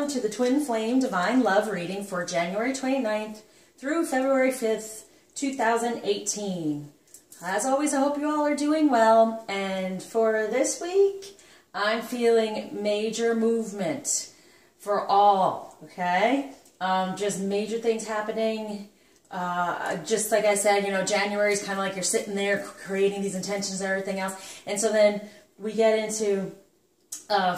welcome to the Twin Flame Divine Love Reading for January 29th through February 5th, 2018. As always, I hope you all are doing well, and for this week, I'm feeling major movement for all, okay? Just major things happening. Just like I said, you know, January is kind of like you're sitting there creating these intentions and everything else, and so then we get into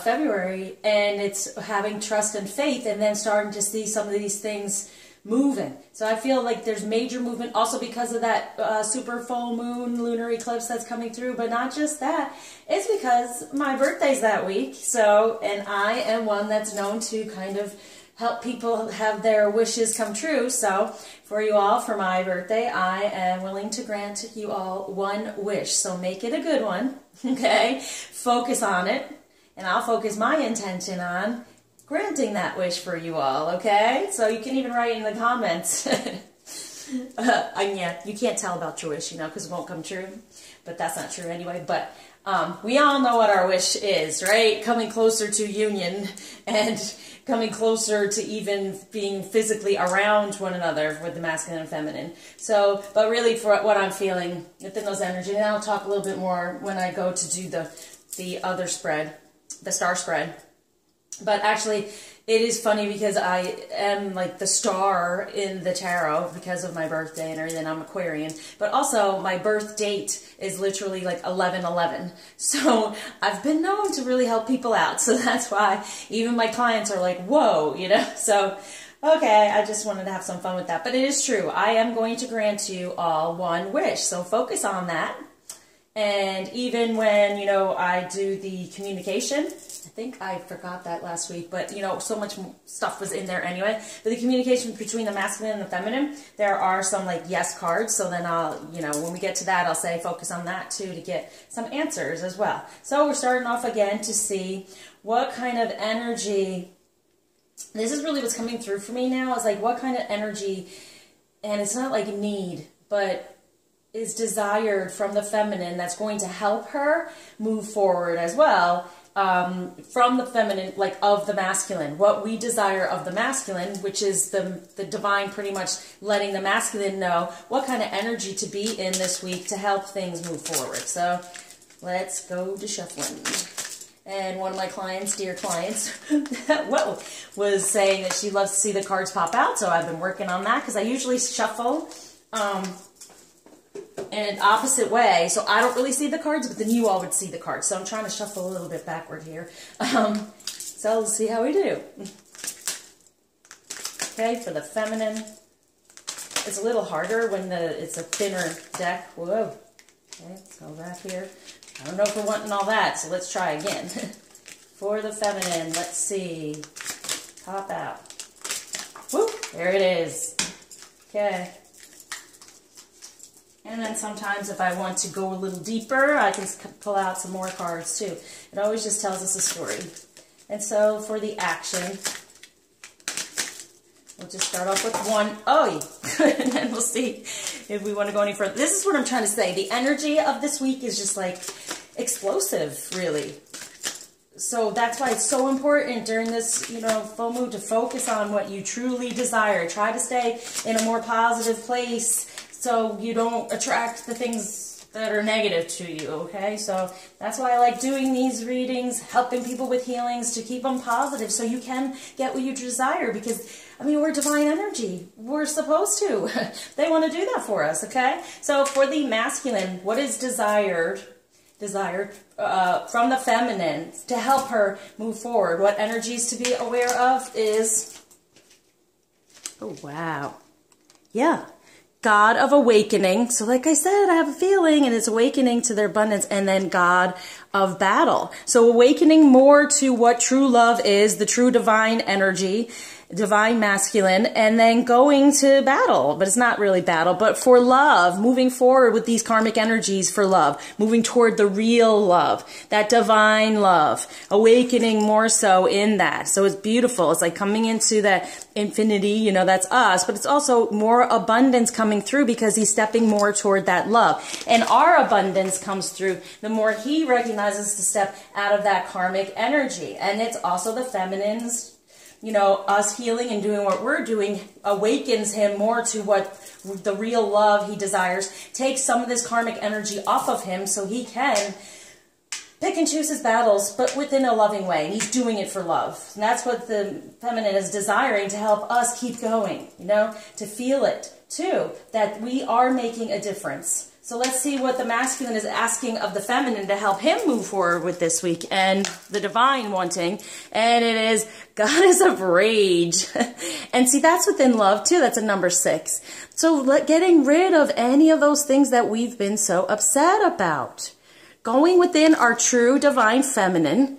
February, and it's having trust and faith, and then starting to see some of these things moving. So I feel like there's major movement also because of that super full moon lunar eclipse that's coming through, but not just that. It's because my birthday's that week, so, and I am one that's known to kind of help people have their wishes come true. So for you all, for my birthday, I am willing to grant you all one wish. So make it a good one, okay? Focus on it. And I'll focus my intention on granting that wish for you all, okay? So you can even write in the comments. Yeah, you can't tell about your wish, you know, because it won't come true. But that's not true anyway. But we all know what our wish is, right? Coming closer to union and coming closer to even being physically around one another with the masculine and feminine. So, but really for what I'm feeling within those energies, and I'll talk a little bit more when I go to do the other spread, the star spread. But actually, it is funny because I am like the star in the tarot because of my birthday and everything. I'm Aquarian, but also my birth date is literally like 11/11. So I've been known to really help people out. So that's why even my clients are like, whoa, you know. So okay, I just wanted to have some fun with that. But it is true. I am going to grant you all one wish. So focus on that. And even when, you know, I do the communication, I think I forgot that last week, but, you know, so much stuff was in there anyway. But the communication between the masculine and the feminine, there are some, like, yes cards. So then I'll, you know, when we get to that, I'll say focus on that, too, to get some answers as well. So we're starting off again to see what kind of energy, this is really what's coming through for me now, is like what kind of energy, and it's not like need, but is desired from the feminine that's going to help her move forward as well, from the feminine, like of the masculine. What we desire of the masculine, which is the divine pretty much letting the masculine know what kind of energy to be in this week to help things move forward. So let's go to shuffling. And one of my clients, dear clients, whoa, was saying that she loves to see the cards pop out, so I've been working on that because I usually shuffle in an opposite way, so I don't really see the cards, but then you all would see the cards. So I'm trying to shuffle a little bit backward here. So let's see how we do. Okay, for the feminine, it's a little harder when it's a thinner deck. Whoa. Okay, let's go back here. I don't know if we're wanting all that, so let's try again. For the feminine, let's see. Pop out. Whoop, there it is. Okay. And then sometimes if I want to go a little deeper, I can pull out some more cards too. It always just tells us a story. And so for the action, we'll just start off with one. Oh, and then we'll see if we want to go any further. This is what I'm trying to say. The energy of this week is just like explosive, really. So that's why it's so important during this, you know, full moon to focus on what you truly desire. Try to stay in a more positive place, so you don't attract the things that are negative to you, okay? So that's why I like doing these readings, helping people with healings to keep them positive so you can get what you desire because, I mean, we're divine energy. We're supposed to. They want to do that for us, okay? So for the masculine, what is desired from the feminine to help her move forward? What energies to be aware of is, oh, wow. Yeah. God of awakening. So like I said, I have a feeling, and it's awakening to their abundance, and then God of battle. So awakening more to what true love is, the true divine energy, divine masculine, and then going to battle. But it's not really battle, but for love, moving forward with these karmic energies for love, moving toward the real love, that divine love, awakening more so in that. So it's beautiful. It's like coming into that infinity, you know, that's us, but it's also more abundance coming through because he's stepping more toward that love. And our abundance comes through the more he recognizes to step out of that karmic energy. And it's also the feminine's you know, us healing and doing what we're doing awakens him more to what the real love he desires, takes some of this karmic energy off of him so he can pick and choose his battles, but within a loving way. And he's doing it for love. And that's what the feminine is desiring, to help us keep going, you know, to feel it too, that we are making a difference. So let's see what the masculine is asking of the feminine to help him move forward with this week, and the divine wanting, and it is goddess of rage. And see, that's within love too. That's a number 6. So getting rid of any of those things that we've been so upset about. Going within our true divine feminine.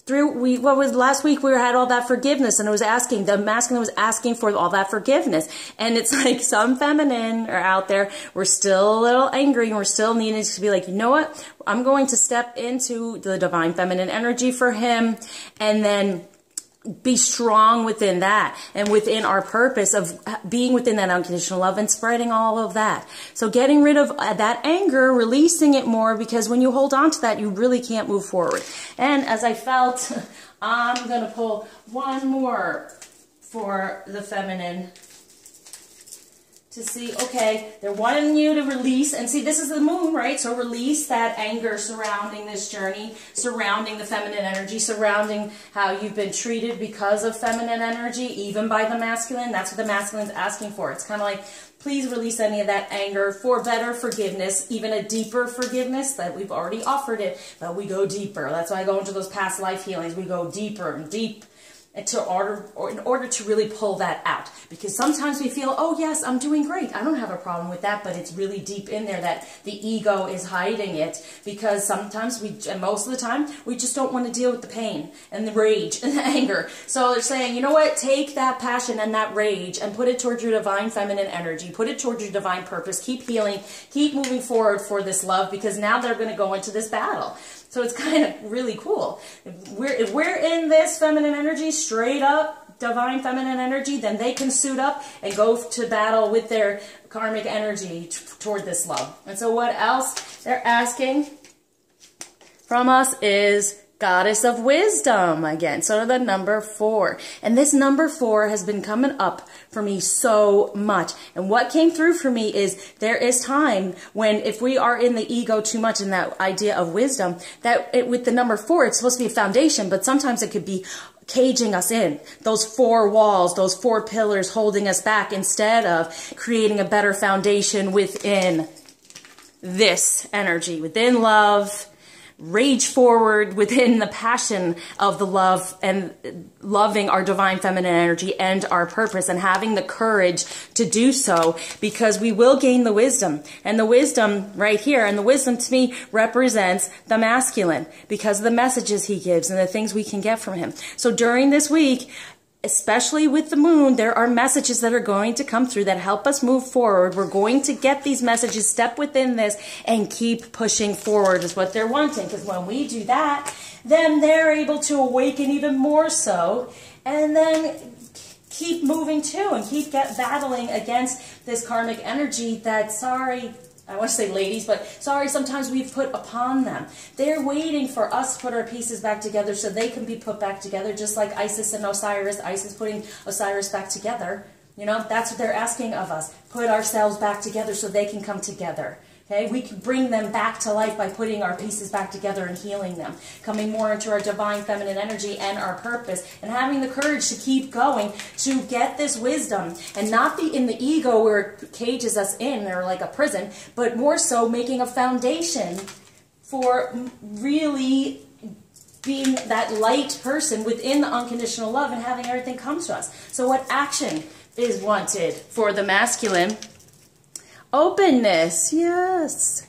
Last week we had all that forgiveness, and it was asking, the masculine was asking for all that forgiveness. And it's like some feminine are out there, we're still a little angry, and we're still needing to be like, you know what? I'm going to step into the divine feminine energy for him, and then be strong within that and within our purpose of being within that unconditional love and spreading all of that. So getting rid of that anger, releasing it more, because when you hold on to that, you really can't move forward. And as I felt, I'm going to pull one more for the feminine to see, okay, they're wanting you to release, and see, this is the moon, right? So release that anger surrounding this journey, surrounding the feminine energy, surrounding how you've been treated because of feminine energy, even by the masculine. That's what the masculine's asking for. It's kind of like, please release any of that anger for better forgiveness, even a deeper forgiveness that we've already offered it, but we go deeper. That's why I go into those past life healings. We go deeper and deep, in order to really pull that out. Because sometimes we feel, oh yes, I'm doing great, I don't have a problem with that, but it's really deep in there that the ego is hiding it, because sometimes and most of the time, we just don't want to deal with the pain and the rage and the anger. So they're saying, you know what, take that passion and that rage and put it towards your divine feminine energy, put it towards your divine purpose, keep healing, keep moving forward for this love, because now they're going to go into this battle. So it's kind of really cool. If we're in this feminine energy, straight up divine feminine energy, then they can suit up and go to battle with their karmic energy toward this love. And so what else they're asking from us is goddess of wisdom again. So the number 4. And this number 4 has been coming up for me so much. And what came through for me is there is time when, if we are in the ego too much in that idea of wisdom, that with the number 4, it's supposed to be a foundation, but sometimes it could be caging us in. Those 4 walls, those 4 pillars holding us back, instead of creating a better foundation within this energy, within love, rage forward within the passion of the love and loving our divine feminine energy and our purpose, and having the courage to do so, because we will gain the wisdom. And the wisdom right here, and the wisdom to me represents the masculine, because of the messages he gives and the things we can get from him. So during this week, especially with the moon, there are messages that are going to come through that help us move forward. We're going to get these messages, step within this, and keep pushing forward is what they're wanting. Because when we do that, then they're able to awaken even more so, and then keep moving too, and keep battling against this karmic energy that, sorry, I want to say ladies, but sorry, sometimes we've put upon them. They're waiting for us to put our pieces back together so they can be put back together, just like Isis and Osiris. Isis putting Osiris back together. You know, that's what they're asking of us. Put ourselves back together so they can come together. Okay, we can bring them back to life by putting our pieces back together and healing them, coming more into our divine feminine energy and our purpose, and having the courage to keep going, to get this wisdom, and not be in the ego where it cages us in, or like a prison, but more so making a foundation for really being that light person within the unconditional love and having everything come to us. So what action is wanted for the masculine? Openness, yes,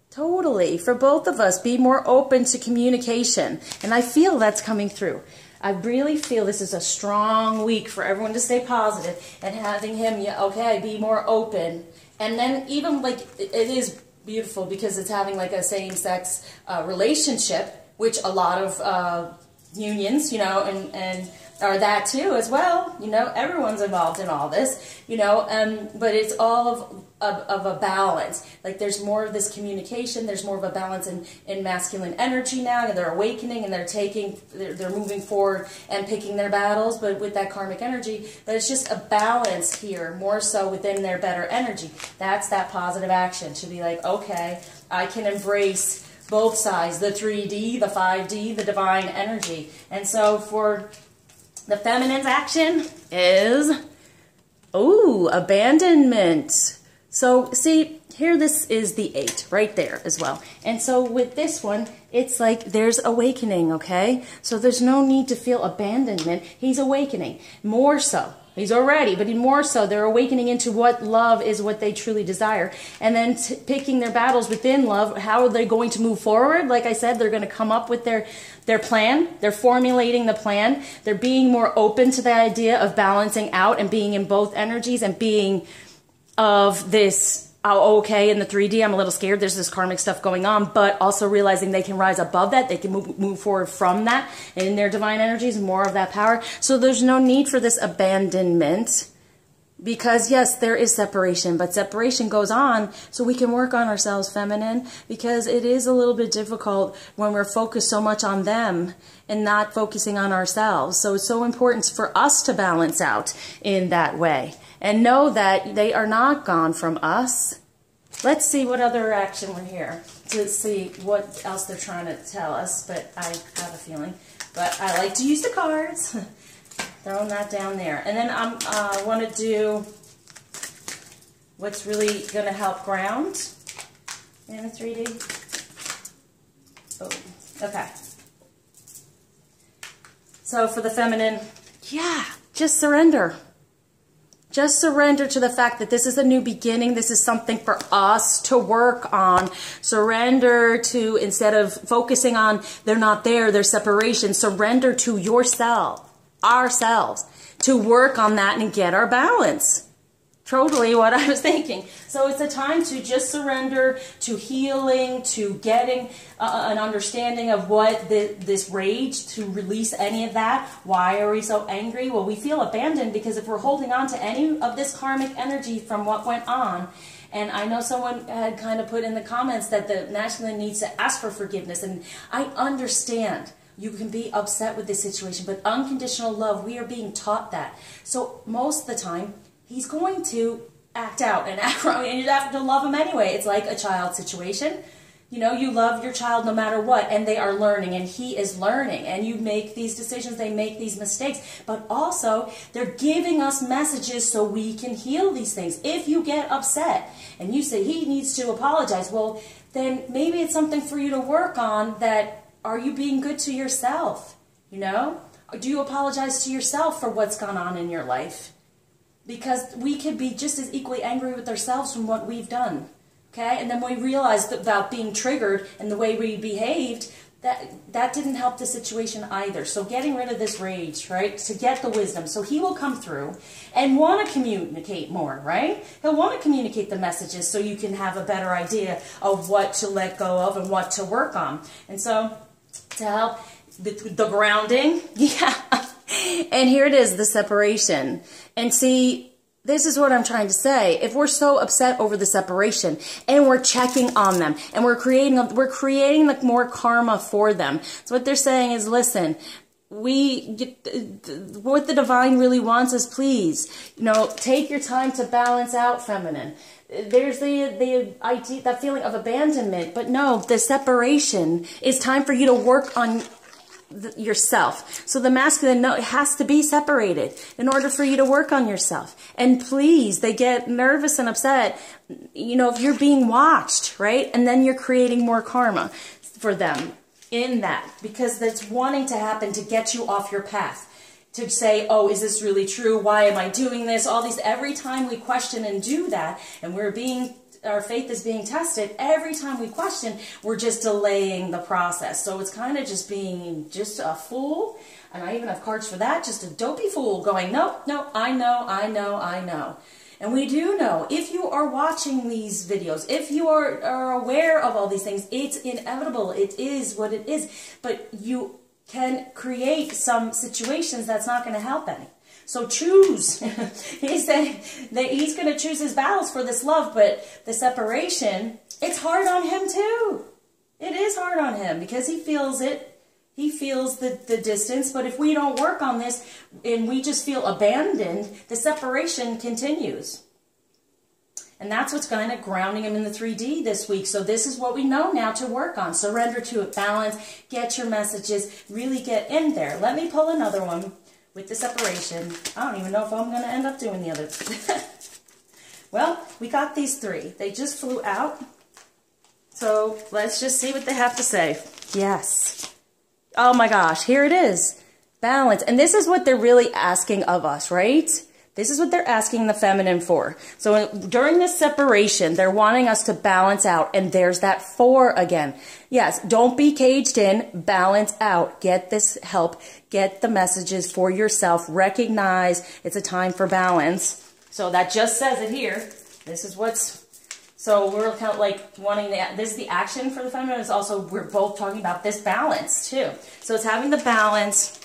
totally. For both of us, be more open to communication. And I feel that's coming through. I really feel this is a strong week for everyone to stay positive, and having him, yeah, okay, be more open. And then even like, it is beautiful because it's having like a same-sex relationship, which a lot of unions, you know, and or that too as well. You know, everyone's involved in all this, you know, but it's all of a balance. Like there's more of this communication, there's more of a balance in masculine energy now, and they're awakening and they're moving forward and picking their battles, but with that karmic energy. But it's just a balance here, more so within their better energy. That's that positive action to be like, okay, I can embrace both sides, the 3D, the 5D, the divine energy. And so for the feminine's action is, abandonment. So see, here this is the 8 right there as well. And so with this one, it's like there's awakening, okay? So there's no need to feel abandonment. He's awakening, more so. He's already, but more so, they're awakening into what love is, what they truly desire. And then picking their battles within love. How are they going to move forward? Like I said, they're going to come up with their plan. They're formulating the plan. They're being more open to the idea of balancing out and being in both energies and being of this, oh, okay, in the 3D, I'm a little scared. There's this karmic stuff going on, but also realizing they can rise above that. They can move forward from that, and in their divine energies, more of that power. So there's no need for this abandonment, because yes, there is separation, but separation goes on so we can work on ourselves, feminine, because it is a little bit difficult when we're focused so much on them and not focusing on ourselves. So it's so important for us to balance out in that way and know that they are not gone from us. Let's see what other action we're here to see what else they're trying to tell us, but I have a feeling. But I like to use the cards. Throwing that down there. And then I want to do what's really going to help ground in the 3D. Oh, okay. So for the feminine, yeah, just surrender. Just surrender to the fact that this is a new beginning. This is something for us to work on. Surrender to, instead of focusing on they're not there, their separation, surrender to yourself, ourselves, to work on that and get our balance. Totally what I was thinking. So it's a time to just surrender to healing, to getting an understanding of what this rage, to release any of that. Why are we so angry? Well, we feel abandoned because if we're holding on to any of this karmic energy from what went on, and I know someone had kind of put in the comments that the masculine needs to ask for forgiveness, and I understand. You can be upset with this situation, but unconditional love, we are being taught that. So most of the time, he's going to act out and act wrong, and you have to love him anyway. It's like a child situation. You know, you love your child no matter what, and they are learning, and he is learning, and you make these decisions, they make these mistakes, but also they're giving us messages so we can heal these things. If you get upset and you say he needs to apologize, well, then maybe it's something for you to work on. That, are you being good to yourself? You know, do you apologize to yourself for what's gone on in your life? Because we could be just as equally angry with ourselves from what we've done, okay? And then we realized about being triggered and the way we behaved, that didn't help the situation either. So getting rid of this rage, right, to get the wisdom. So he will come through and want to communicate more, right? He'll want to communicate the messages so you can have a better idea of what to let go of and what to work on. And so to help the grounding, yeah. And here it is, the separation. And see, this is what I'm trying to say. If we're so upset over the separation and we're checking on them and we're creating like more karma for them. So what they're saying is, listen, what the divine really wants is, please, you know, take your time to balance out, feminine. There's the idea, that feeling of abandonment, but no, the separation is time for you to work on yourself. So the masculine, no, it has to be separated in order for you to work on yourself. And please, they get nervous and upset, you know, if you're being watched, right? And then you're creating more karma for them in that, because that's wanting to happen to get you off your path. To say, oh, is this really true? Why am I doing this? All these, every time we question and do that, and our faith is being tested, every time we question, we're just delaying the process. So it's kind of just being just a fool, and I even have cards for that, just a dopey fool going, no, I know. And we do know, if you are watching these videos, if you are aware of all these things, it's inevitable, it is what it is, but you can create some situations that's not going to help any. So choose. He's saying that he's going to choose his battles for this love, but the separation, it's hard on him too. It is hard on him because he feels it. He feels the distance, but if we don't work on this and we just feel abandoned, the separation continues. And that's what's kind of grounding him in the 3D this week. So this is what we know now to work on. Surrender to it, balance, get your messages, really get in there. Let me pull another one with the separation. I don't even know if I'm going to end up doing the other. Well, we got these three. They just flew out. So let's just see what they have to say. Yes. Oh my gosh, here it is. Balance. And this is what they're really asking of us, right? This is what they're asking the feminine for. So during this separation, they're wanting us to balance out. And there's that 4 again. Yes, don't be caged in. Balance out. Get this help. Get the messages for yourself. Recognize it's a time for balance. So that just says it here. This is what's... So we're kind of like wanting this is the action for the feminine. It's also, we're both talking about this balance too. So it's having the balance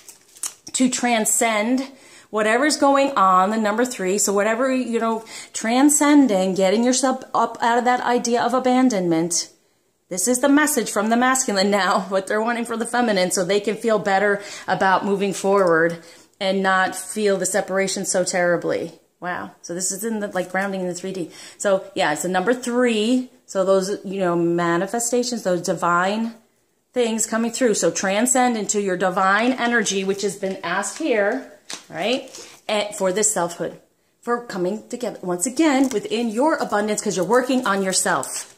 to transcend whatever's going on, the number 3. So whatever, you know, transcending, getting yourself up out of that idea of abandonment. This is the message from the masculine now, what they're wanting for the feminine, so they can feel better about moving forward and not feel the separation so terribly. Wow. So this is in the, like, grounding in the 3D. So yeah, it's the number 3. So those, you know, manifestations, those divine things coming through. So transcend into your divine energy, which has been asked here. Right? And for this selfhood, for coming together once again within your abundance because you're working on yourself.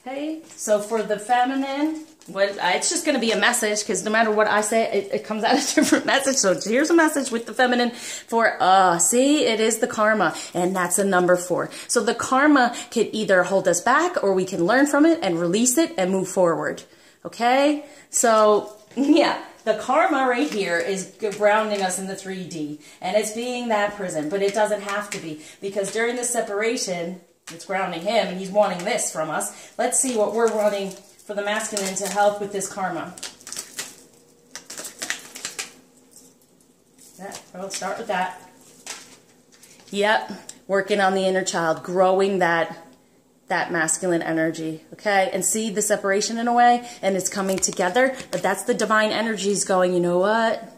Okay? So for the feminine, it's just going to be a message because no matter what I say, it comes out a different message. So here's a message with the feminine for, see, it is the karma, and that's a number 4. So the karma could either hold us back or we can learn from it and release it and move forward. Okay? So, yeah. The karma right here is grounding us in the 3D, and it's being that prison, but it doesn't have to be, because during the separation, it's grounding him, and he's wanting this from us. Let's see what we're wanting for the masculine to help with this karma. Yeah, we'll start with that. Yep, working on the inner child, growing that masculine energy, okay? And see the separation in a way, and it's coming together, but that's the divine energies going, you know what?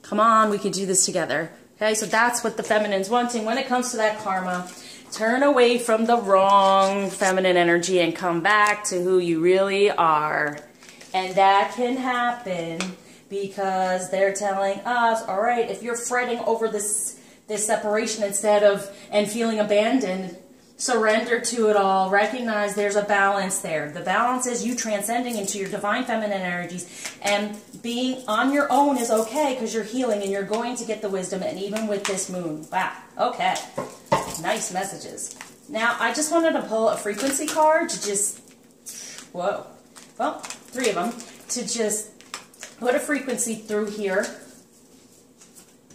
Come on, we can do this together, okay? So that's what the feminine's wanting when it comes to that karma. Turn away from the wrong feminine energy and come back to who you really are. And that can happen because they're telling us, all right, if you're fretting over this separation instead of, and feeling abandoned, surrender to it all. Recognize there's a balance there. The balance is you transcending into your divine feminine energies, and being on your own is okay because you're healing and you're going to get the wisdom, and even with this moon. Wow. Okay. Nice messages. Now, I just wanted to pull a frequency card to just, whoa. Well, 3 of them, to just put a frequency through here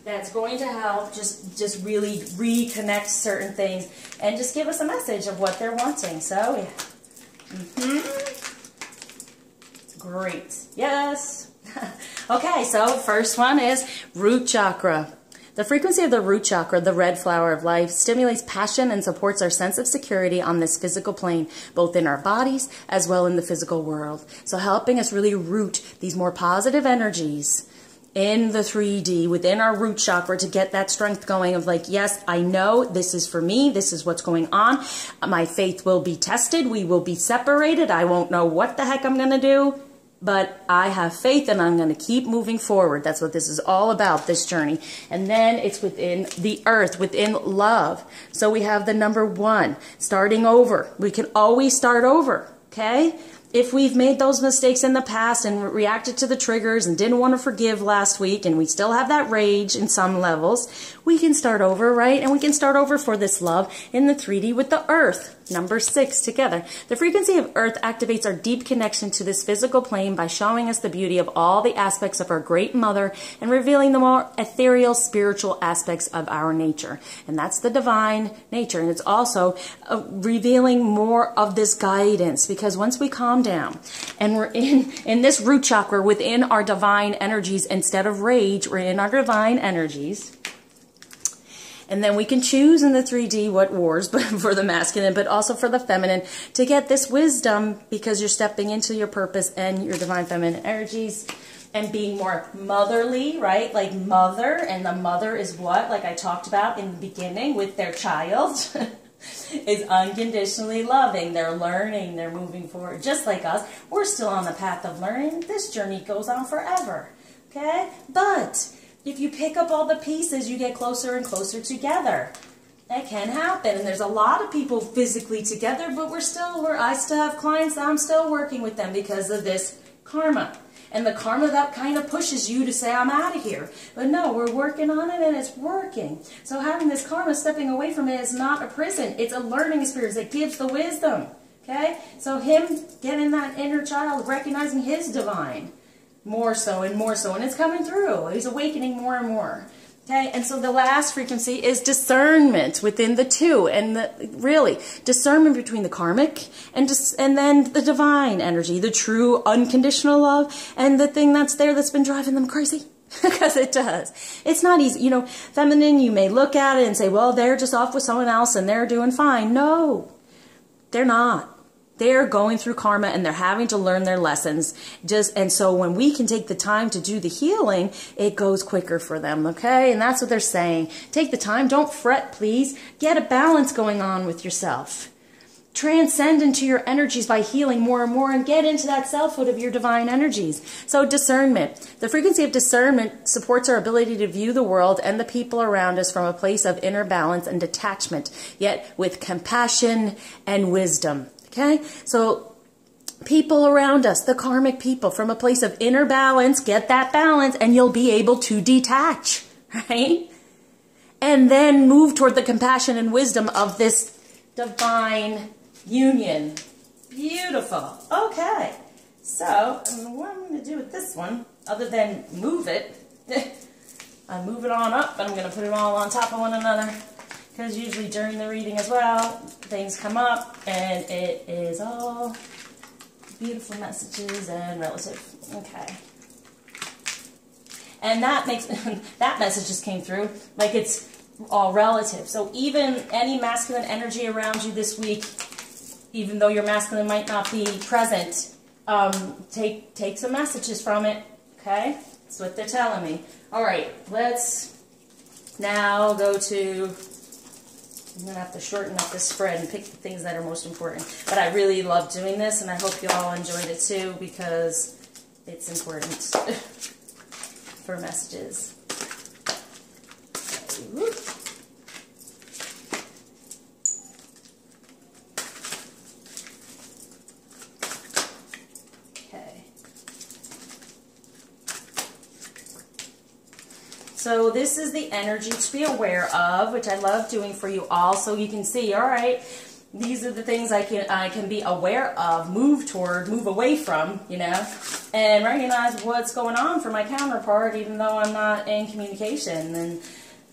that's going to help just really reconnect certain things and just give us a message of what they're wanting. So, yeah. Great. Yes. Okay, so first one is root chakra. The frequency of the root chakra, the red flower of life, stimulates passion and supports our sense of security on this physical plane, both in our bodies as well in the physical world. So helping us really root these more positive energies in the 3D, within our root chakra, to get that strength going of like, yes, I know this is for me. This is what's going on. My faith will be tested. We will be separated. I won't know what the heck I'm going to do, but I have faith and I'm going to keep moving forward. That's what this is all about, this journey. And then it's within the earth, within love. So we have the number 1, starting over. We can always start over, okay? If we've made those mistakes in the past and reacted to the triggers and didn't want to forgive last week and we still have that rage in some levels, we can start over, right? And we can start over for this love in the 3D with the earth. Number 6 together. The frequency of earth activates our deep connection to this physical plane by showing us the beauty of all the aspects of our great mother and revealing the more ethereal spiritual aspects of our nature. And that's the divine nature. And it's also revealing more of this guidance, because once we calm down And we're in this root chakra within our divine energies. Instead of rage, we're in our divine energies. And then we can choose in the 3D what wars, but for the masculine, but also for the feminine, to get this wisdom, because you're stepping into your purpose and your divine feminine energies and being more motherly, right? Like mother, and the mother is what? Like I talked about in the beginning with their child, is unconditionally loving. They're learning, they're moving forward. Just like us, we're still on the path of learning. This journey goes on forever, okay? But if you pick up all the pieces, you get closer and closer together. That can happen. And there's a lot of people physically together, but I still have clients that I'm still working with them because of this karma. And the karma that kind of pushes you to say, I'm out of here. But no, we're working on it and it's working. So having this karma, stepping away from it, is not a prison. It's a learning experience that gives the wisdom. Okay? So him getting that inner child, recognizing his divine. More so and more so, and it's coming through. He's awakening more and more. Okay, and so the last frequency is discernment within the two, and really discernment between the karmic and then the divine energy, the true unconditional love, and the thing that's there that's been driving them crazy. Because it does. It's not easy. You know, feminine, you may look at it and say, well, they're just off with someone else and they're doing fine. No, they're not. They're going through karma and they're having to learn their lessons. And so when we can take the time to do the healing, it goes quicker for them, okay? And that's what they're saying. Take the time. Don't fret, please. Get a balance going on with yourself. Transcend into your energies by healing more and more and get into that selfhood of your divine energies. So discernment. The frequency of discernment supports our ability to view the world and the people around us from a place of inner balance and detachment, yet with compassion and wisdom. Okay, so people around us, the karmic people, from a place of inner balance, get that balance and you'll be able to detach, right? And then move toward the compassion and wisdom of this divine union. Beautiful. Okay, so what I'm going to do with this one, other than move it, I move it on up and I'm going to put it all on top of one another. Because usually during the reading as well, things come up and it is all beautiful messages and relative. Okay. And that makes, that message just came through, like it's all relative. So even any masculine energy around you this week, even though your masculine might not be present, take some messages from it, okay? That's what they're telling me. All right, let's now go to... I'm going to have to shorten up this spread and pick the things that are most important. But I really love doing this, and I hope you all enjoyed it too, because it's important for messages. Okay. So this is the energy to be aware of, which I love doing for you all, so you can see, all right, these are the things I can be aware of, move toward, move away from, you know, and recognize what's going on for my counterpart, even though I'm not in communication, and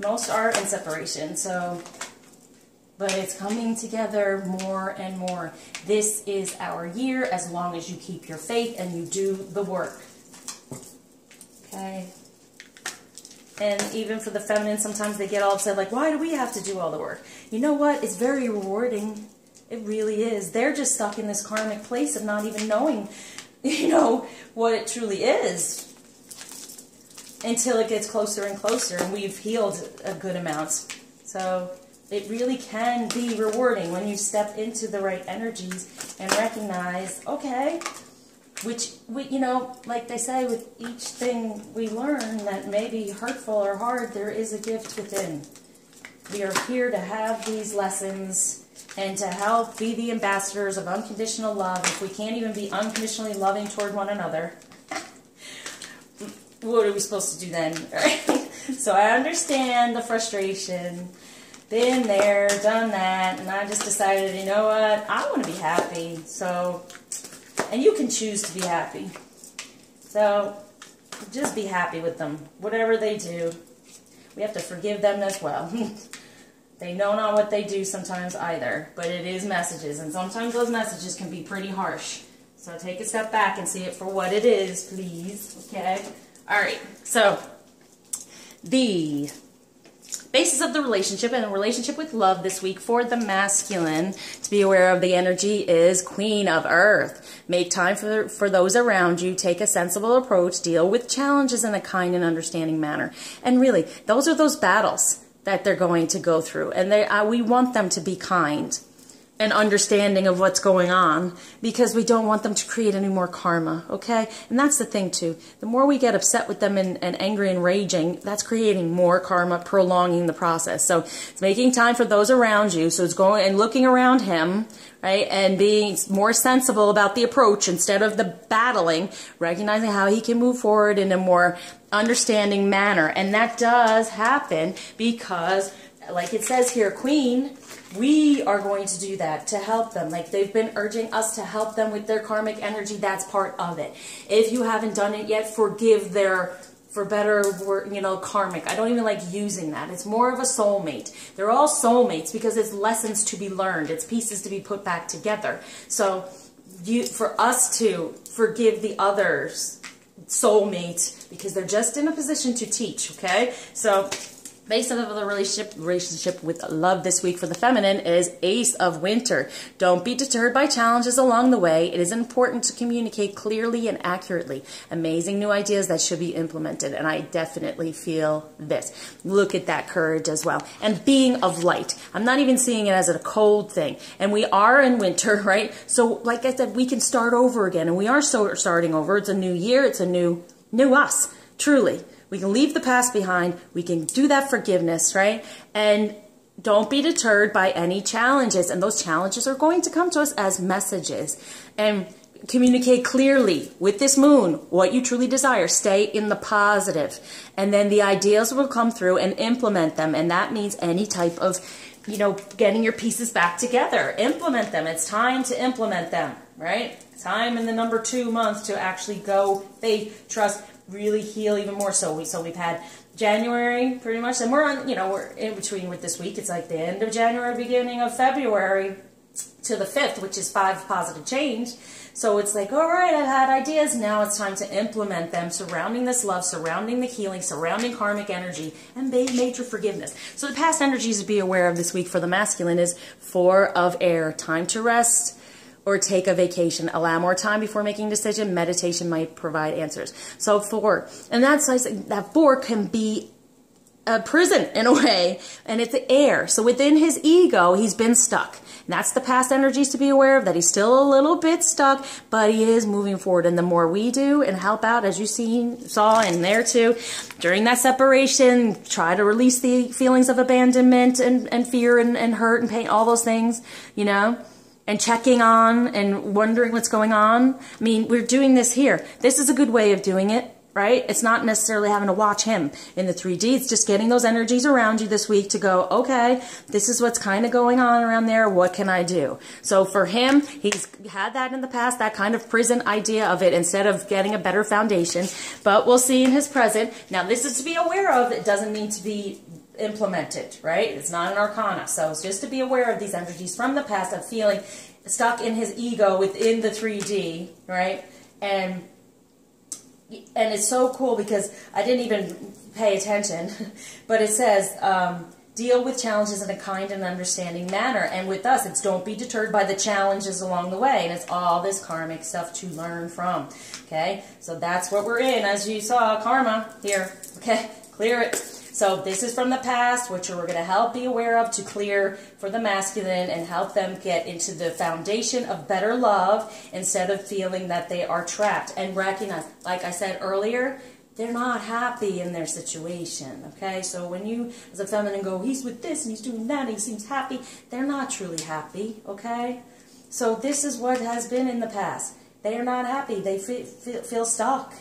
most are in separation, so, but it's coming together more and more. This is our year, as long as you keep your faith and you do the work, okay? And even for the feminine, sometimes they get all upset, like, why do we have to do all the work? You know what? It's very rewarding. It really is. They're just stuck in this karmic place of not even knowing, you know, what it truly is until it gets closer and closer, and we've healed a good amount. So it really can be rewarding when you step into the right energies and recognize, okay, which, you know, like they say, with each thing we learn that may be hurtful or hard, there is a gift within. We are here to have these lessons and to help be the ambassadors of unconditional love. If we can't even be unconditionally loving toward one another, what are we supposed to do then? Right? So I understand the frustration. Been there, done that, and I just decided, you know what, I want to be happy. So... and you can choose to be happy. So, just be happy with them. Whatever they do, we have to forgive them as well. They know not what they do sometimes either, but it is messages, and sometimes those messages can be pretty harsh. So take a step back and see it for what it is, please. Okay? All right. So the basis of the relationship and the relationship with love this week for the masculine to be aware of the energy is Queen of Earth. Make time for those around you. Take a sensible approach. Deal with challenges in a kind and understanding manner. And really, those are those battles that they're going to go through. And we want them to be kind and understanding of what's going on, because we don't want them to create any more karma, okay? And that's the thing too. The more we get upset with them and angry and raging, that's creating more karma, prolonging the process. So it's making time for those around you. So it's going and looking around him, right? And being more sensible about the approach instead of the battling, recognizing how he can move forward in a more understanding manner. And that does happen because, like it says here, Queen, we are going to do that to help them. Like they've been urging us to help them with their karmic energy. That's part of it. If you haven't done it yet, forgive their, for better word, karmic. I don't even like using that. It's more of a soulmate. They're all soulmates because it's lessons to be learned. It's pieces to be put back together. So for us to forgive the others, soulmate, because they're just in a position to teach, okay? So base of the relationship with love this week for the feminine is Ace of Winter. Don't be deterred by challenges along the way. It is important to communicate clearly and accurately. Amazing new ideas that should be implemented. And I definitely feel this. Look at that courage as well. And being of light. I'm not even seeing it as a cold thing. And we are in winter, right? So like I said, we can start over again. And we are starting over. It's a new year. It's a new us, truly. We can leave the past behind. We can do that forgiveness, right? And don't be deterred by any challenges. And those challenges are going to come to us as messages. And communicate clearly with this moon what you truly desire. Stay in the positive. And then the ideas will come through and implement them. And that means any type of, getting your pieces back together. Implement them. It's time to implement them, right? Time in the number 2 month to actually go, faith, trust, really heal even more. So we've had January pretty much, and we're on, we're in between with this week. It's like the end of January, beginning of February to the 5th, which is 5 positive change. So it's like, all right, I've had ideas. Now it's time to implement them, surrounding this love, surrounding the healing, surrounding karmic energy, and major forgiveness. So the past energies to be aware of this week for the masculine is 4 of Air. Time to rest or take a vacation. Allow more time before making a decision. Meditation might provide answers. So 4. And that 4 can be a prison in a way. And it's the air. So within his ego, he's been stuck. And that's the past energies to be aware of, that he's still a little bit stuck, but he is moving forward. And the more we do and help out, as you saw in there too, during that separation, try to release the feelings of abandonment and fear and hurt and pain, all those things, and checking on and wondering what's going on. I mean, we're doing this here. This is a good way of doing it, right? It's not necessarily having to watch him in the 3D. It's just getting those energies around you this week to go, okay, this is what's kind of going on around there. What can I do? So for him, he's had that in the past, that kind of prison idea of it, instead of getting a better foundation. But we'll see in his present. Now, this is to be aware of. It doesn't mean to be implemented, right? It's not an arcana. So it's just to be aware of these energies from the past of feeling stuck in his ego within the 3D, right? And it's so cool because I didn't even pay attention, but it says deal with challenges in a kind and understanding manner. And with us, it's don't be deterred by the challenges along the way. And it's all this karmic stuff to learn from. Okay, so that's what we're in. As you saw, karma here. Okay, clear it. So this is from the past, which we're going to help be aware of to clear for the masculine and help them get into the foundation of better love instead of feeling that they are trapped, and recognize, like I said earlier, they're not happy in their situation, okay? So when you, as a feminine, go, he's with this and he's doing that and he seems happy, they're not truly happy, okay? So this is what has been in the past. They are not happy. They feel stuck.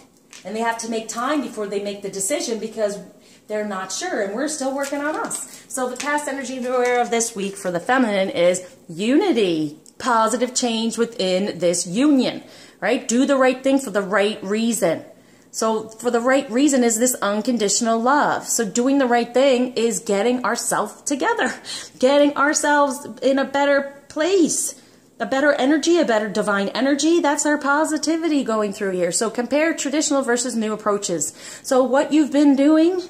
And they have to make time before they make the decision because they're not sure, and we're still working on us. So the past energy to be aware of this week for the feminine is unity, positive change within this union, right? Do the right thing for the right reason. So for the right reason is this unconditional love. So doing the right thing is getting ourselves together, getting ourselves in a better place. a better energy, a better divine energy. That's our positivity going through here. So compare traditional versus new approaches. So what you've been doing,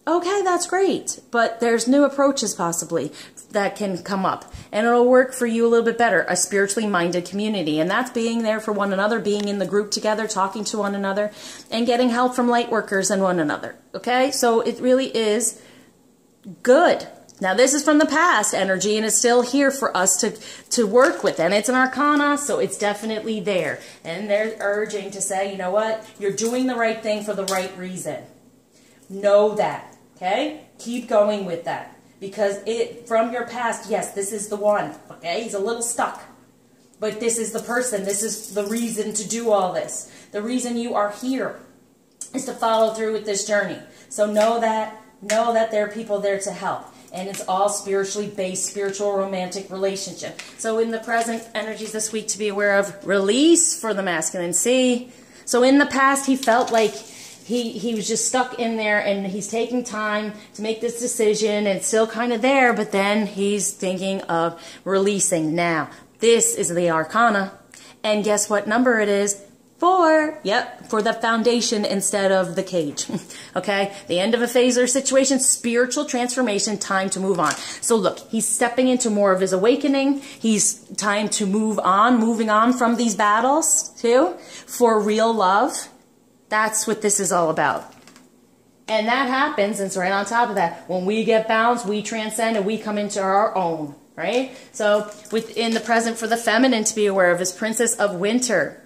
okay, that's great. But there's new approaches possibly that can come up. And it'll work for you a little bit better. A spiritually minded community. And that's being there for one another, being in the group together, talking to one another, and getting help from light workers and one another. Okay? So it really is good. Now, this is from the past energy, and it's still here for us to work with. And it's an arcana, so it's definitely there. And they're urging to say, you know what? You're doing the right thing for the right reason. Know that, okay? Keep going with that. Because from your past, yes, this is the one, okay? He's a little stuck. But this is the person. This is the reason to do all this. The reason you are here is to follow through with this journey. So know that there are people there to help. And it's all spiritually based, spiritual, romantic relationship. So in the present energies this week to be aware of, release for the masculine. See? So in the past, he felt like he was just stuck in there, and he's taking time to make this decision, and it's still kind of there, but then he's thinking of releasing. Now, this is the arcana. And guess what number it is? 4. Yep, for the foundation instead of the cage. Okay, the end of a phase or situation, spiritual transformation, time to move on. So look, he's stepping into more of his awakening. He's time to move on, moving on from these battles too, for real love. That's what this is all about. And that happens, and it's right on top of that. When we get balanced, we transcend and we come into our own, right? So within the present for the feminine to be aware of is Princess of Winter.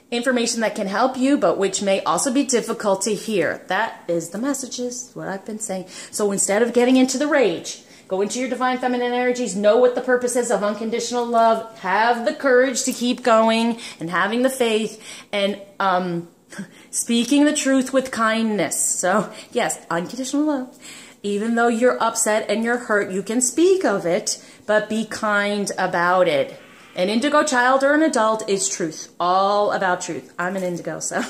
Information that can help you, but which may also be difficult to hear. That is the messages, what I've been saying. So instead of getting into the rage, go into your divine feminine energies, know what the purpose is of unconditional love, have the courage to keep going, and having the faith, and speaking the truth with kindness. So yes, unconditional love. Even though you're upset and you're hurt, you can speak of it, but be kind about it. An indigo child or an adult is truth. All about truth. I'm an indigo, so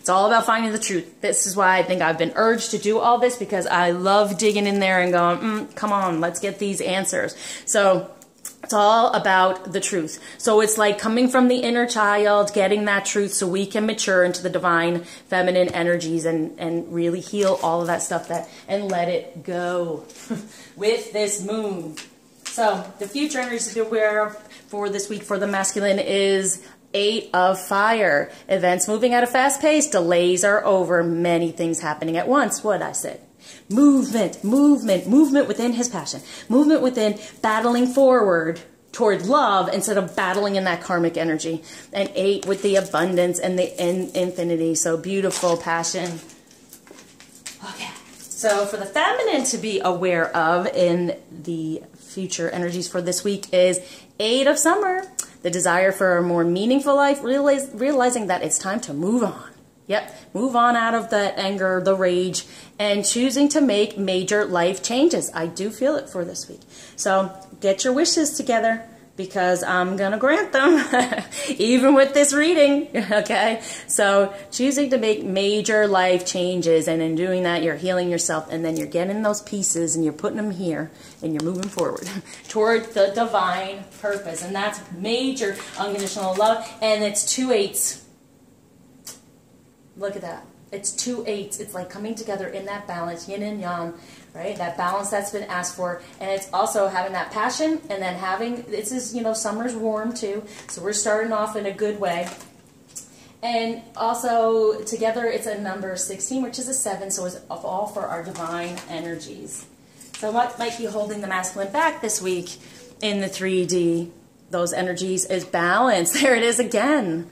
it's all about finding the truth. This is why I think I've been urged to do all this, because I love digging in there and going, come on, let's get these answers. So it's all about the truth. So it's like coming from the inner child, getting that truth so we can mature into the divine feminine energies and really heal all of that stuff and let it go with this moon. So the future energies to be aware of for this week for the masculine is 8 of Fire. Events moving at a fast pace. Delays are over. Many things happening at once. What I said. Movement, movement, movement within his passion. Movement within battling forward toward love instead of battling in that karmic energy. And 8 with the abundance and the infinity. So beautiful passion. Okay. So for the feminine to be aware of in the future energies for this week is 8 of Summer. The desire for a more meaningful life, realizing that it's time to move on. Yep, move on out of the anger, the rage, and choosing to make major life changes. I do feel it for this week. So get your wishes together, because I'm going to grant them, even with this reading, okay? So choosing to make major life changes, and in doing that, you're healing yourself, and then you're getting those pieces, and you're putting them here, and you're moving forward toward the divine purpose, and that's major unconditional love, and it's 2 8s. Look at that. It's 2 8s. It's like coming together in that balance, yin and yang, right? That balance that's been asked for. And it's also having that passion, and then having, this is, you know, summer's warm too. So we're starting off in a good way. And also together it's a number 16, which is a 7. So it's all for our divine energies. So what might be holding the masculine back this week in the 3D, those energies, is balance. There it is again.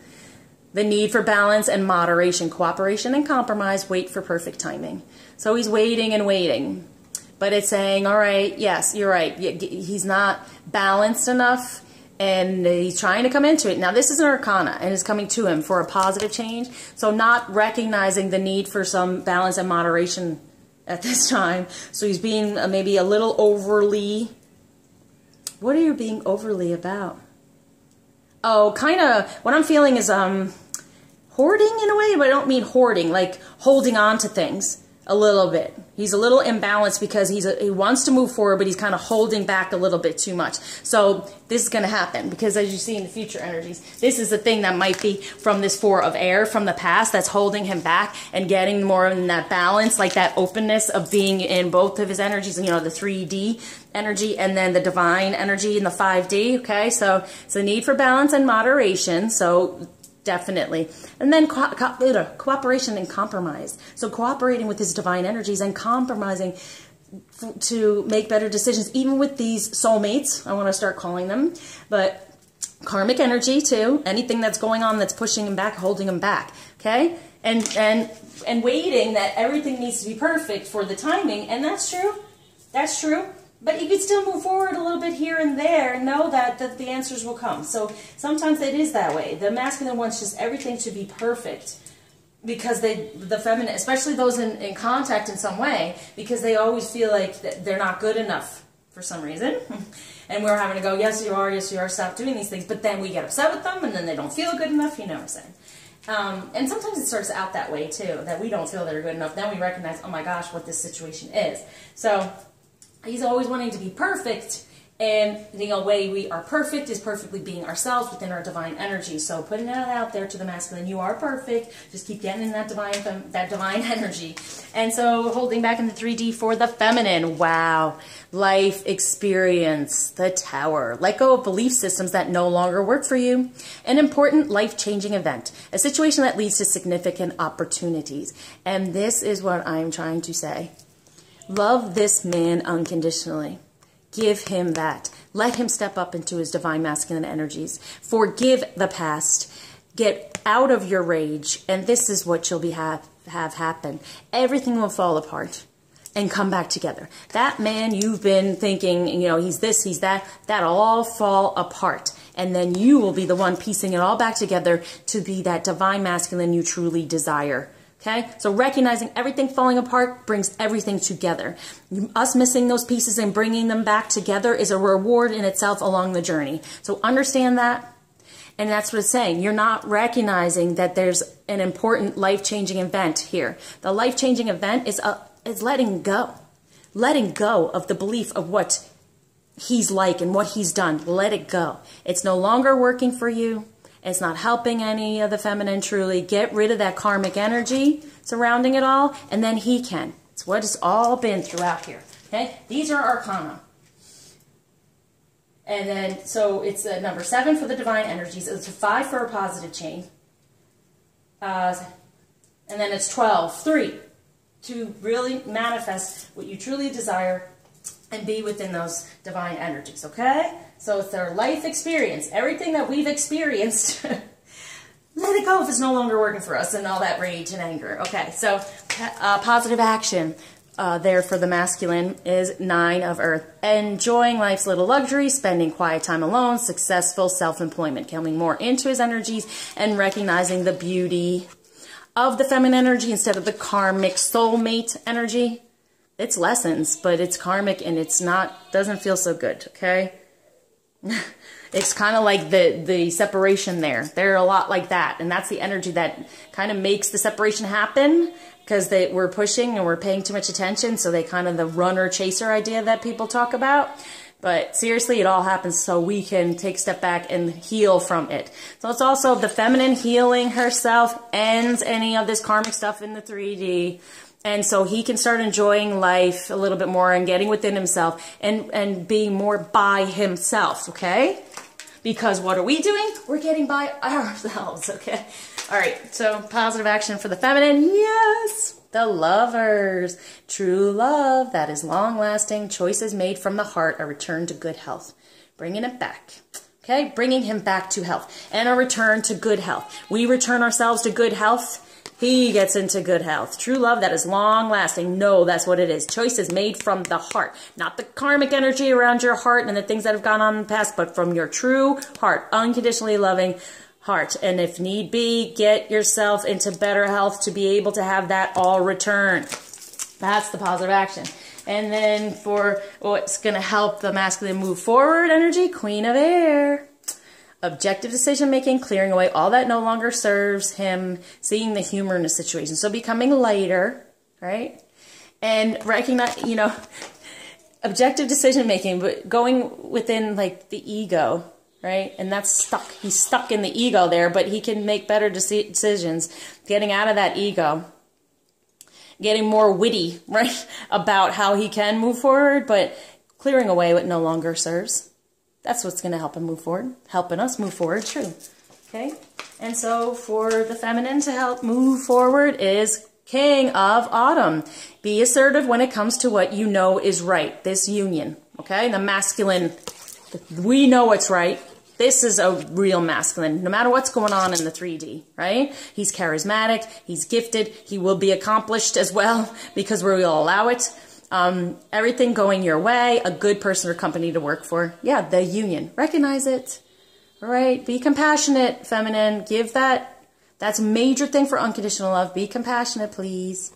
The need for balance and moderation, cooperation and compromise, wait for perfect timing. So he's waiting and waiting. But it's saying, all right, yes, you're right. He's not balanced enough, and he's trying to come into it. Now, this is an arcana, and it's coming to him for a positive change. So not recognizing the need for some balance and moderation at this time. So he's being maybe a little overly... What are you being overly about? Oh, kind of, what I'm feeling is hoarding in a way, but I don't mean hoarding, like holding on to things a little bit. He's a little imbalanced because he wants to move forward, but he's kind of holding back a little bit too much. So this is going to happen because, as you see in the future energies, this is the thing that might be from this Four of Air from the past that's holding him back and getting more in that balance, like that openness of being in both of his energies, you know, the 3D energy and then the divine energy in the 5D, okay? So it's a need for balance and moderation, so definitely. And then cooperation and compromise. So cooperating with his divine energies and compromising to make better decisions, even with these soulmates, I want to start calling them, but karmic energy too, anything that's going on that's pushing him back, holding him back, okay? And waiting that everything needs to be perfect for the timing, and that's true. But you can still move forward a little bit here and there and know that the answers will come. So sometimes it is that way. The masculine wants just everything to be perfect because the feminine, especially those in contact in some way, because they always feel like they're not good enough for some reason. And we're having to go, yes you are, stop doing these things. But then we get upset with them and then they don't feel good enough, you know what I'm saying. And sometimes it starts out that way too, that we don't feel they're good enough. Then we recognize, oh my gosh, what this situation is. So he's always wanting to be perfect, and the way we are perfect is perfectly being ourselves within our divine energy. So putting that out there to the masculine, you are perfect. Just keep getting in that divine energy. And so holding back in the 3D for the feminine. Wow. Life experience, the Tower. Let go of belief systems that no longer work for you. An important life-changing event. A situation that leads to significant opportunities. And this is what I'm trying to say. Love this man unconditionally. Give him that. Let him step up into his divine masculine energies. Forgive the past. Get out of your rage. And this is what you'll have happen. Everything will fall apart and come back together. That man you've been thinking, you know, he's this, he's that, that'll all fall apart. And then you will be the one piecing it all back together to be that divine masculine you truly desire. Okay, so recognizing everything falling apart brings everything together. Us missing those pieces and bringing them back together is a reward in itself along the journey. So understand that. And that's what it's saying. You're not recognizing that there's an important life-changing event here. The life-changing event is letting go. Letting go of the belief of what he's like and what he's done. Let it go. It's no longer working for you. It's not helping any of the feminine truly. Get rid of that karmic energy surrounding it all, and then he can. It's what it's all been throughout here. Okay? These are arcana. And then, so it's number 7 for the divine energies. It's a 5 for a positive chain. And then it's 12, 3, to really manifest what you truly desire and be within those divine energies, okay? So it's their life experience. Everything that we've experienced, let it go if it's no longer working for us and all that rage and anger. Okay, so positive action there for the masculine is 9 of Earth. Enjoying life's little luxuries, spending quiet time alone, successful self-employment, coming more into his energies and recognizing the beauty of the feminine energy instead of the karmic soulmate energy. It's lessons, but it's karmic and it's not, doesn't feel so good, okay? It's kind of like the separation there. They're a lot like that, and that's the energy that kind of makes the separation happen because we're pushing and we're paying too much attention, so they kind of the runner-chaser idea that people talk about. But seriously, it all happens so we can take a step back and heal from it. So it's also the feminine healing herself, ends any of this karmic stuff in the 3D. And so he can start enjoying life a little bit more and getting within himself and being more by himself, okay? Because what are we doing? We're getting by ourselves, okay? All right, so positive action for the feminine. Yes, the Lovers. True love that is long-lasting. Choices made from the heart, a return to good health. Bringing it back. Okay, bringing him back to health and a return to good health. We return ourselves to good health. He gets into good health. True love that is long-lasting. No, that's what it is. Choices made from the heart. Not the karmic energy around your heart and the things that have gone on in the past, but from your true heart. Unconditionally loving heart. And if need be, get yourself into better health to be able to have that all return. That's the positive action. And then for what's going to help the masculine move forward energy, Queen of Air. Objective decision-making, clearing away all that no longer serves him, seeing the humor in the situation. So becoming lighter, right? and recognize, you know, objective decision making, but going within like the ego, right? And that's stuck. He's stuck in the ego there, but he can make better decisions, getting out of that ego, getting more witty, right, about how he can move forward, but clearing away what no longer serves. That's what's going to help him move forward, helping us move forward, true. Okay? And so for the feminine to help move forward is King of Autumn. Be assertive when it comes to what you know is right, this union. Okay? The masculine, we know what's right. This is a real masculine, no matter what's going on in the 3D, right? He's charismatic, he's gifted, he will be accomplished as well because we will allow it. Everything going your way, a good person or company to work for. Yeah, the union. Recognize it, all right? Be compassionate, feminine. Give that. That's a major thing for unconditional love. Be compassionate, please.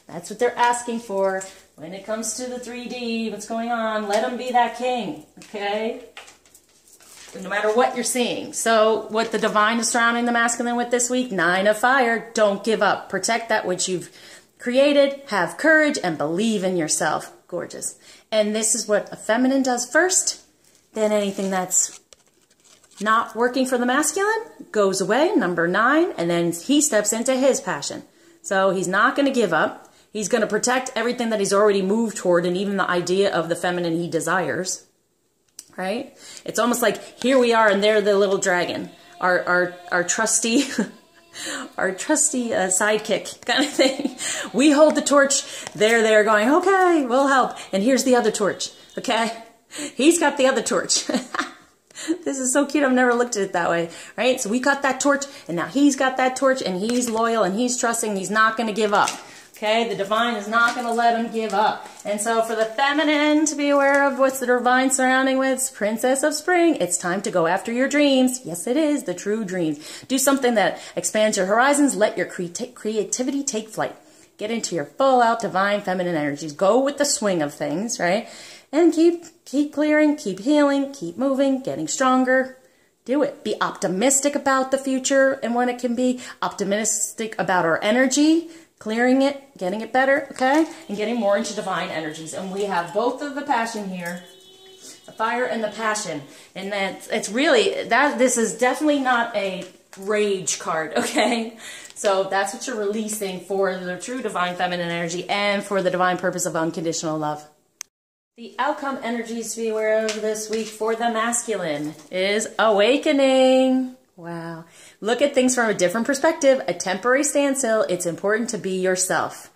That's what they're asking for. When it comes to the 3D, what's going on, let them be that king, okay? No matter what you're seeing. So what the divine is surrounding the masculine with this week, 9 of fire, don't give up. Protect that which you've created, have courage, and believe in yourself. Gorgeous. And this is what a feminine does first. Then anything that's not working for the masculine goes away, number 9, and then he steps into his passion. So he's not going to give up. He's going to protect everything that he's already moved toward, and even the idea of the feminine he desires. Right? It's almost like here we are and they're the little dragon, our trusty, our trusty sidekick kind of thing. We hold the torch. They're there going, okay, we'll help. And here's the other torch. Okay? He's got the other torch. This is so cute. I've never looked at it that way. Right? So we got that torch and now he's got that torch and he's loyal and he's trusting. He's not going to give up. Okay, the divine is not going to let him give up. And so for the feminine to be aware of what's the divine surrounding with, Princess of Spring, it's time to go after your dreams. Yes, it is, the true dreams. Do something that expands your horizons. Let your creativity take flight. Get into your full out divine feminine energies. Go with the swing of things, right? And keep clearing, keep healing, keep moving, getting stronger. Do it. Be optimistic about the future and what it can be. Optimistic about our energy. Clearing it, getting it better, okay? And getting more into divine energies. And we have both of the passion here, the fire and the passion. And that it's really, this is definitely not a rage card, okay? So that's what you're releasing for the true divine feminine energy and for the divine purpose of unconditional love. The outcome energies to be aware of this week for the masculine is awakening. Wow. Look at things from a different perspective. A temporary standstill. It's important to be yourself.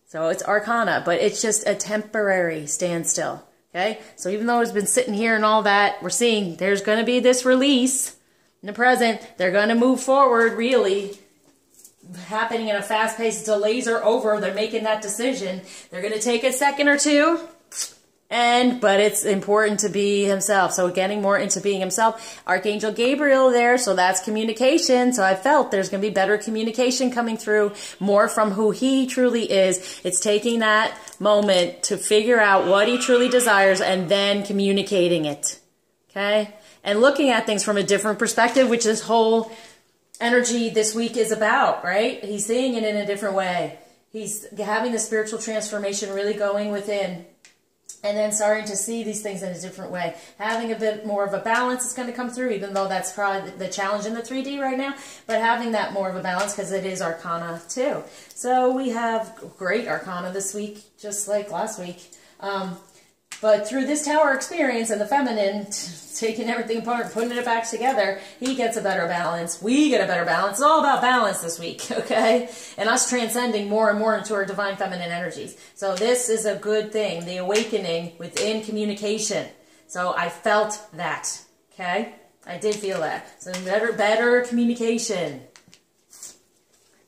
So it's arcana, but it's just a temporary standstill. Okay? So even though it's been sitting here and all that, we're seeing there's going to be this release in the present. They're going to move forward, really. Happening in a fast pace. Delays are over. They're making that decision. They're going to take a second or two. But it's important to be himself. So getting more into being himself. Archangel Gabriel there, so that's communication. So I felt there's going to be better communication coming through, more from who he truly is. It's taking that moment to figure out what he truly desires and then communicating it. Okay? And looking at things from a different perspective, which this whole energy this week is about, right? He's seeing it in a different way. He's having the spiritual transformation really going within. And then starting to see these things in a different way. Having a bit more of a balance is going to come through, even though that's probably the challenge in the 3D right now. But having that more of a balance because it is Arcana too. So we have great Arcana this week, just like last week. But through this Tower experience and the feminine, taking everything apart and putting it back together, he gets a better balance. We get a better balance. It's all about balance this week, okay? And us transcending more and more into our divine feminine energies. So this is a good thing, the awakening within communication. So I felt that, okay? I did feel that. So better communication.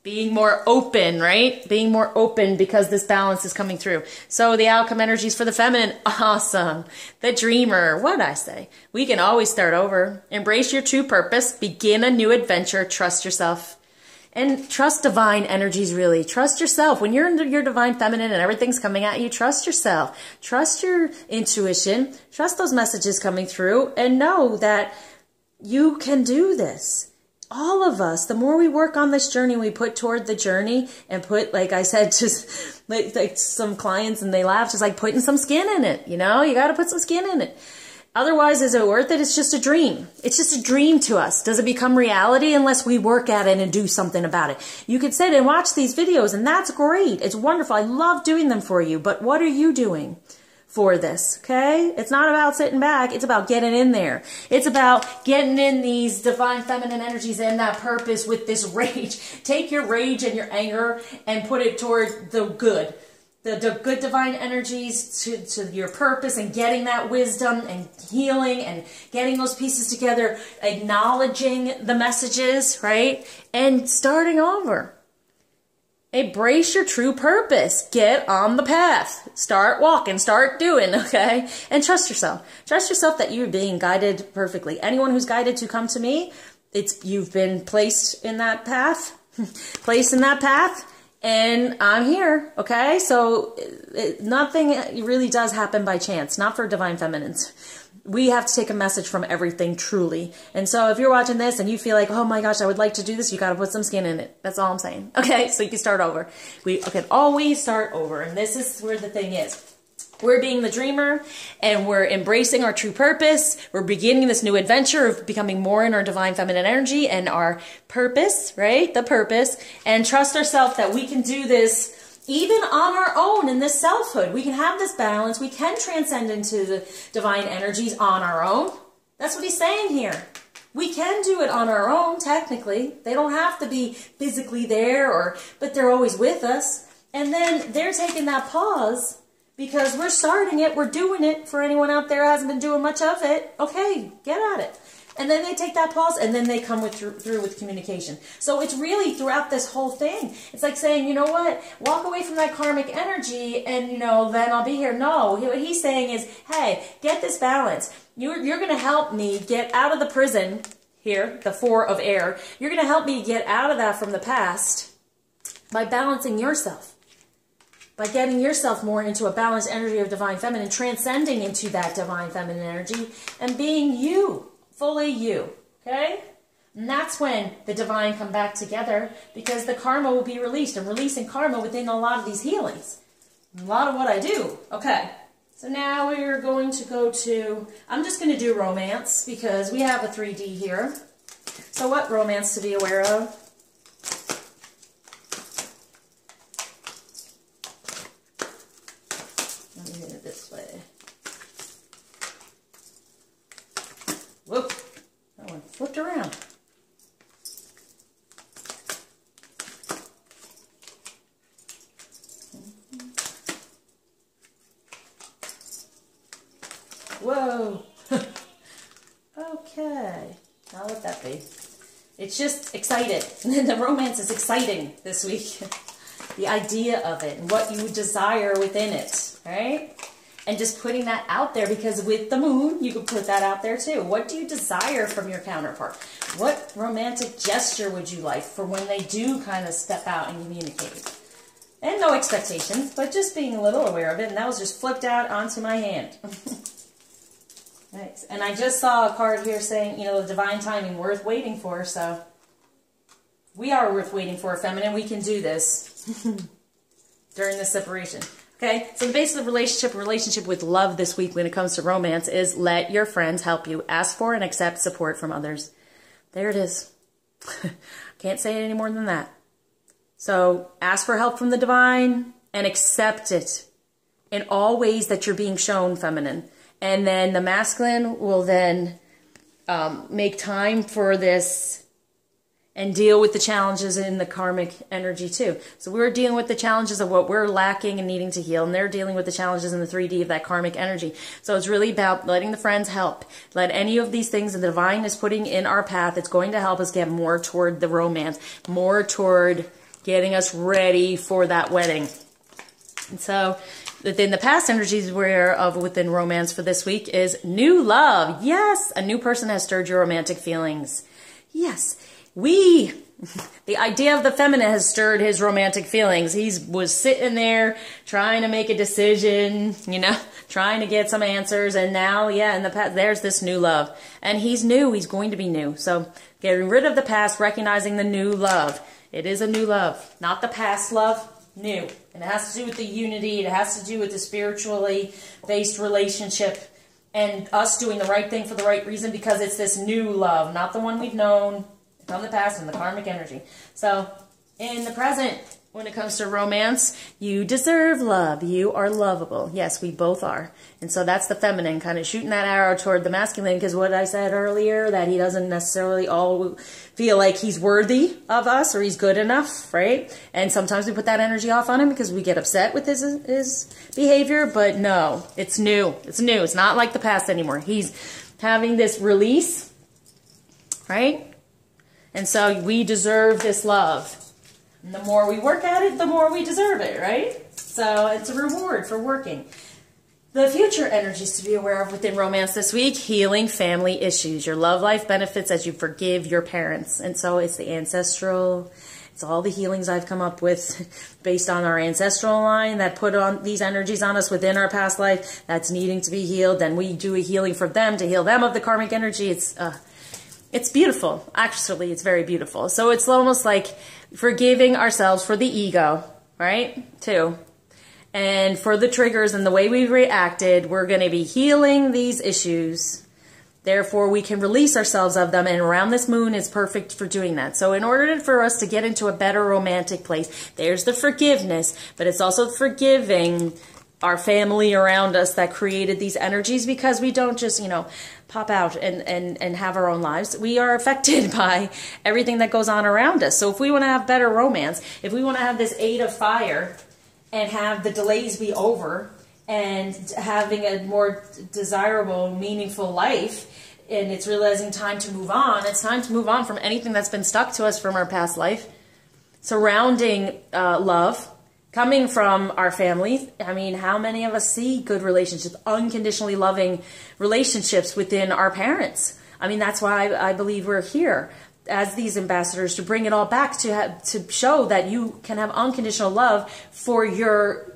Being more open, right? Being more open because this balance is coming through. So the outcome energies for the feminine, awesome. The dreamer, what'd I say? We can always start over. Embrace your true purpose. Begin a new adventure. Trust yourself. And trust divine energies, really. Trust yourself. When you're in your divine feminine and everything's coming at you, trust yourself. Trust your intuition. Trust those messages coming through and know that you can do this. all of us, the more we work on this journey, we put toward the journey and put, like I said, just like some clients and they laugh, just like putting some skin in it, you know, you got to put some skin in it. Otherwise, is it worth it? It's just a dream. It's just a dream to us. Does it become reality unless we work at it and do something about it? You could sit and watch these videos and that's great. It's wonderful. I love doing them for you. But what are you doing for this? Okay? It's not about sitting back. It's about getting in there. It's about getting in these divine feminine energies and that purpose with this rage. Take your rage and your anger and put it toward the good. The good divine energies to your purpose and getting that wisdom and healing and getting those pieces together, acknowledging the messages, right? And starting over. Embrace your true purpose. Get on the path. Start walking, start doing, okay? And trust yourself. Trust yourself that you're being guided perfectly. Anyone who's guided to come to me, you've been placed in that path, and I'm here, okay? So nothing really does happen by chance, not for divine feminines. We have to take a message from everything, truly. And so if you're watching this and you feel like, oh my gosh, I would like to do this, you got to put some skin in it. That's all I'm saying, okay? So you can start over. We can always start over, and this is where the thing is. We're being the dreamer, and we're embracing our true purpose. We're beginning this new adventure of becoming more in our divine feminine energy and our purpose, right? The purpose. And trust ourselves that we can do this even on our own in this selfhood. We can have this balance. We can transcend into the divine energies on our own. That's what he's saying here. We can do it on our own, technically. They don't have to be physically there, but they're always with us. And then they're taking that pause because we're starting it, we're doing it. For anyone out there who hasn't been doing much of it, okay, get at it. And then they take that pause, and then they come through with communication. So it's really throughout this whole thing. It's like saying, you know what, walk away from that karmic energy, and, you know, then I'll be here. No, what he's saying is, hey, get this balance. You're going to help me get out of the prison here, the 4 of air. You're going to help me get out of that from the past by balancing yourself. By getting yourself more into a balanced energy of divine feminine, transcending into that divine feminine energy, and being you, fully you, okay? And that's when the divine come back together, because the karma will be released, and releasing karma within a lot of these healings. A lot of what I do. Okay, so now we're going to go to, I'm just going to do romance, because we have a 3D here. So what romance to be aware of? Whoop, that one flipped around. Whoa. Okay, now let that be. It's just excited. The romance is exciting this week. The idea of it and what you desire within it, right? And just putting that out there, because with the moon, you can put that out there too. What do you desire from your counterpart? What romantic gesture would you like for when they do kind of step out and communicate? And no expectations, but just being a little aware of it. And that was just flipped out onto my hand. Nice. And I just saw a card here saying, you know, the divine timing worth waiting for. So we are worth waiting for, feminine. We can do this during this separation. Okay, so the base of the relationship with love this week when it comes to romance is let your friends help you. Ask for and accept support from others. There it is. Can't say it any more than that. So ask for help from the divine and accept it in all ways that you're being shown, feminine. And then the masculine will then make time for this and deal with the challenges in the karmic energy too. So we're dealing with the challenges of what we're lacking and needing to heal, and they're dealing with the challenges in the 3D of that karmic energy. So it's really about letting the friends help. Let any of these things that the divine is putting in our path, it's going to help us get more toward the romance, more toward getting us ready for that wedding. And so within the past energies within romance for this week is new love. Yes, a new person has stirred your romantic feelings. Yes. We The idea of the feminine has stirred his romantic feelings. He was sitting there trying to make a decision, you know, trying to get some answers. And now, yeah, in the past, there's this new love. And he's new. He's going to be new. So getting rid of the past, recognizing the new love. It is a new love, not the past love, new. And it has to do with the unity. It has to do with the spiritually based relationship and us doing the right thing for the right reason, because it's this new love, not the one we've known from the past and the karmic energy. So in the present, when it comes to romance, you deserve love. You are lovable. Yes, we both are. And so that's the feminine, kind of shooting that arrow toward the masculine, because what I said earlier, that he doesn't necessarily all feel like he's worthy of us or he's good enough, right? And sometimes we put that energy off on him because we get upset with his behavior. But no, it's new. It's new. It's not like the past anymore. He's having this release, right? And so we deserve this love. And the more we work at it, the more we deserve it, right? So it's a reward for working. The future energies to be aware of within romance this week: healing family issues. Your love life benefits as you forgive your parents. And so it's the ancestral, it's all the healings I've come up with based on our ancestral line that put on these energies on us within our past life that's needing to be healed. Then we do a healing for them to heal them of the karmic energy. It's beautiful. Actually, it's very beautiful. So it's almost like forgiving ourselves for the ego, right? Too. And for the triggers and the way we reacted, we're going to be healing these issues. Therefore, we can release ourselves of them. And around this moon is perfect for doing that. So in order for us to get into a better romantic place, there's the forgiveness, but it's also forgiving our family around us that created these energies, because we don't just, you know, pop out and have our own lives. We are affected by everything that goes on around us. So if we want to have better romance, if we want to have this 8 of fire and have the delays be over and having a more desirable, meaningful life, and it's realizing time to move on, it's time to move on from anything that's been stuck to us from our past life. Surrounding love, coming from our families. I mean, how many of us see good relationships, unconditionally loving relationships within our parents? I mean, that's why I believe we're here as these ambassadors, to bring it all back, to show that you can have unconditional love for your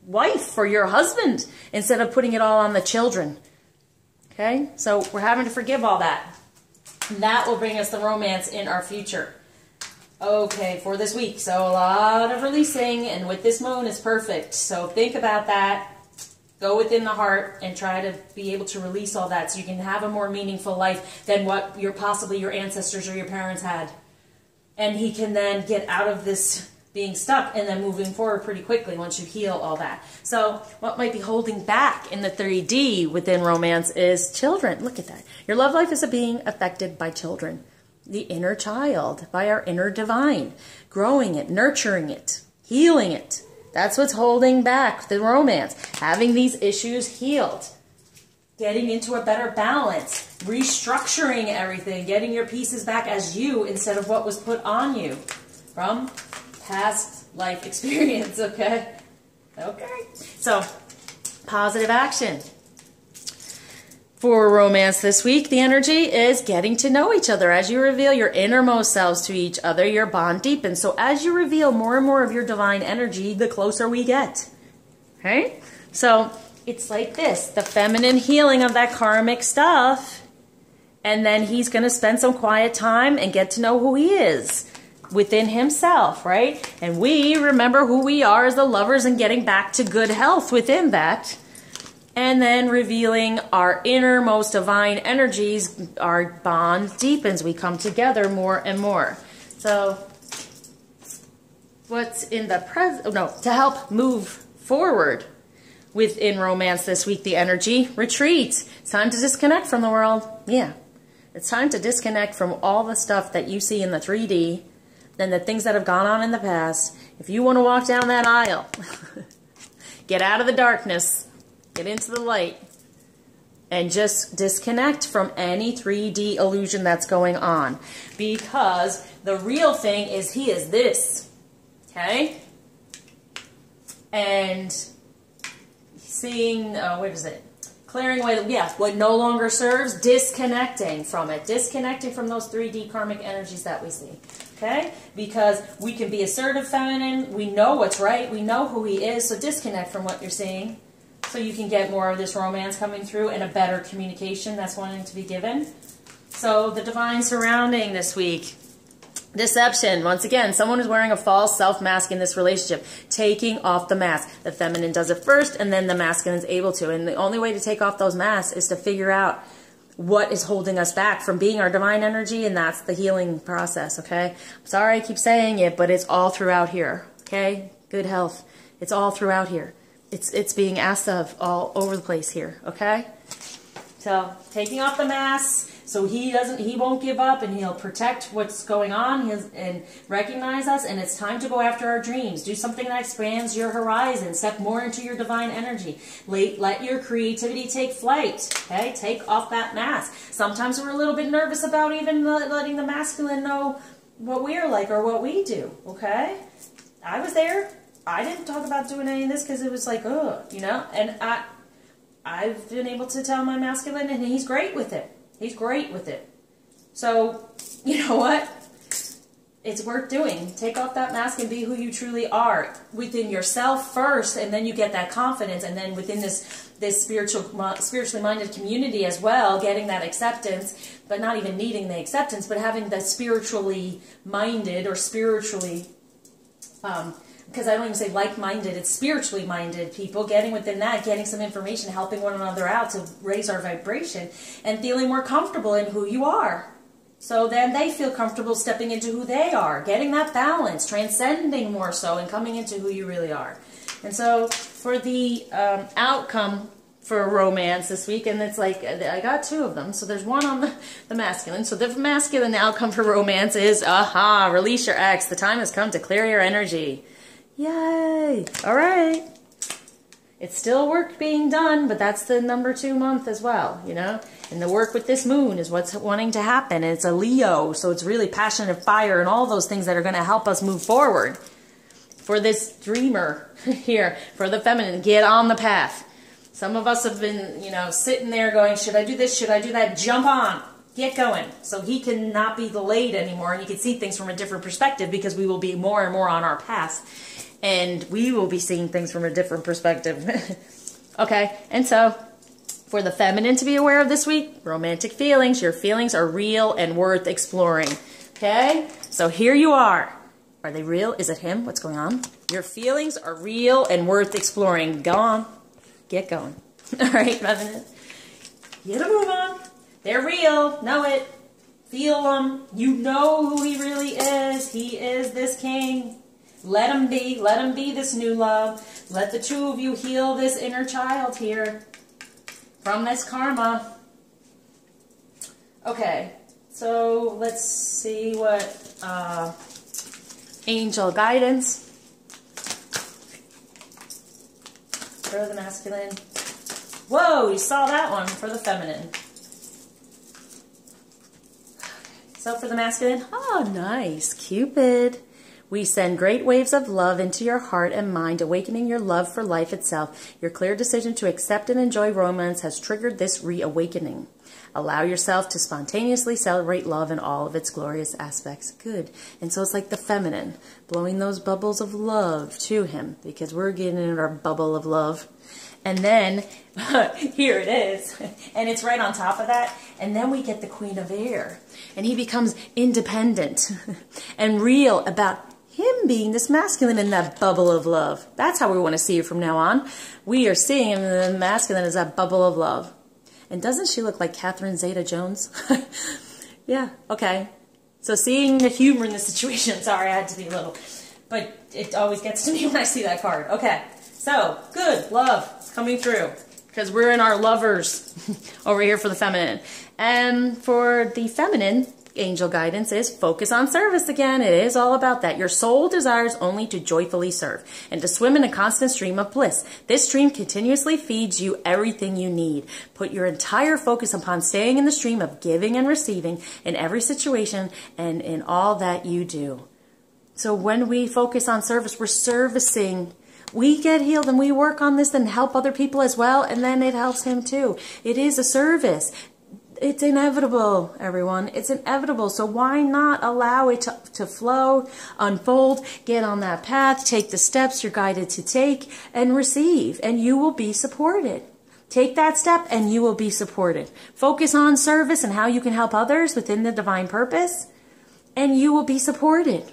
wife, for your husband, instead of putting it all on the children. Okay? So we're having to forgive all that. And that will bring us the romance in our future. Okay, for this week. So a lot of releasing, and with this moon is perfect. So think about that. Go within the heart and try to be able to release all that so you can have a more meaningful life than what possibly your ancestors or your parents had. And he can then get out of this being stuck and then moving forward pretty quickly once you heal all that. So what might be holding back in the 3D within romance is children. Look at that. Your love life is being affected by children. The inner child, by our inner divine. Growing it, nurturing it, healing it. That's what's holding back the romance. Having these issues healed. Getting into a better balance. Restructuring everything. Getting your pieces back as you instead of what was put on you from past life experience, okay? Okay. So, positive action. For romance this week, the energy is getting to know each other. As you reveal your innermost selves to each other, your bond deepens. So as you reveal more and more of your divine energy, the closer we get. Okay? So it's like this, the feminine healing of that karmic stuff. And then he's going to spend some quiet time and get to know who he is within himself, right? And we remember who we are as the lovers and getting back to good health within that. And then revealing our innermost divine energies, our bond deepens. We come together more and more. So what's in the present? No, to help move forward within romance this week, the energy, retreat. It's time to disconnect from the world. Yeah. It's time to disconnect from all the stuff that you see in the 3D and the things that have gone on in the past. If you want to walk down that aisle, get out of the darkness. Get into the light and just disconnect from any 3D illusion that's going on. Because the real thing is he is this. Okay? And seeing, what is it? Clearing away, what no longer serves, disconnecting from it. Disconnecting from those 3D karmic energies that we see. Okay? Because we can be assertive feminine. We know what's right. We know who he is. So disconnect from what you're seeing. So you can get more of this romance coming through and a better communication that's wanting to be given. So the divine surrounding this week. Deception. Once again, someone is wearing a false self-mask in this relationship. Taking off the mask. The feminine does it first, and then the masculine is able to. And the only way to take off those masks is to figure out what is holding us back from being our divine energy, and that's the healing process, okay? I'm sorry I keep saying it, but it's all throughout here, okay? Good health. It's all throughout here. It's being asked of all over the place here, okay? So, taking off the mask, so he won't give up, and he'll protect what's going on and recognize us, and it's time to go after our dreams. Do something that expands your horizon. Step more into your divine energy. Let your creativity take flight, okay? Take off that mask. Sometimes we're a little bit nervous about even letting the masculine know what we're like or what we do, okay? I was there. I didn't talk about doing any of this because it was like, ugh, you know? And I've been able to tell my masculine, and he's great with it. He's great with it. So, you know what? It's worth doing. Take off that mask and be who you truly are within yourself first, and then you get that confidence, and then within this spiritually minded community as well, getting that acceptance, but not even needing the acceptance, but having the spiritually minded or spiritually because I don't even say like-minded, it's spiritually minded people, getting within that, getting some information, helping one another out to raise our vibration, and feeling more comfortable in who you are. So then they feel comfortable stepping into who they are, getting that balance, transcending more so, and coming into who you really are. And so for the outcome for romance this week, and it's like, I got two of them, so there's one on the masculine. So the masculine outcome for romance is, aha, release your ex. The time has come to clear your energy. Yay! All right. It's still work being done, but that's the number 2 month as well, you know? And the work with this moon is what's wanting to happen. And it's a Leo, so it's really passionate fire and all those things that are going to help us move forward. For this dreamer here, for the feminine, get on the path. Some of us have been, you know, sitting there going, should I do this? Should I do that? Jump on. Get going. So he can not be delayed anymore, and he can see things from a different perspective because we will be more and more on our path. And we will be seeing things from a different perspective. Okay, and so for the feminine to be aware of this week, romantic feelings. Your feelings are real and worth exploring. Okay, so here you are. Are they real? Is it him? What's going on? Your feelings are real and worth exploring. Go on. Get going. All right, feminine. Get a move on. They're real. Know it. Feel them. You know who he really is. He is this king. Let him be. Let him be this new love. Let the two of you heal this inner child here from this karma. Okay, so let's see what angel guidance for the masculine. Whoa, you saw that one for the feminine. So for the masculine, oh, nice, Cupid. We send great waves of love into your heart and mind, awakening your love for life itself. Your clear decision to accept and enjoy romance has triggered this reawakening. Allow yourself to spontaneously celebrate love in all of its glorious aspects. Good. And so it's like the feminine, blowing those bubbles of love to him, because we're getting in our bubble of love. And then, here it is, and it's right on top of that, and then we get the Queen of Air, and he becomes independent and real about him being this masculine in that bubble of love. That's how we want to see you from now on. We are seeing him in the masculine as that bubble of love. And doesn't she look like Catherine Zeta-Jones? Yeah, okay. So seeing the humor in the situation, sorry, I had to be a little, but it always gets to me when I see that card. Okay, so, good, love coming through, because we're in our lovers over here for the feminine. And for the feminine, angel guidance is focus on service again. It is all about that. Your soul desires only to joyfully serve and to swim in a constant stream of bliss. This stream continuously feeds you everything you need. Put your entire focus upon staying in the stream of giving and receiving in every situation and in all that you do. So when we focus on service, we're servicing. We get healed and we work on this and help other people as well, and then it helps him too. It is a service. It's inevitable, everyone. It's inevitable. So why not allow it to flow, unfold, get on that path, take the steps you're guided to take, and receive, and you will be supported. Take that step and you will be supported. Focus on service and how you can help others within the divine purpose, and you will be supported.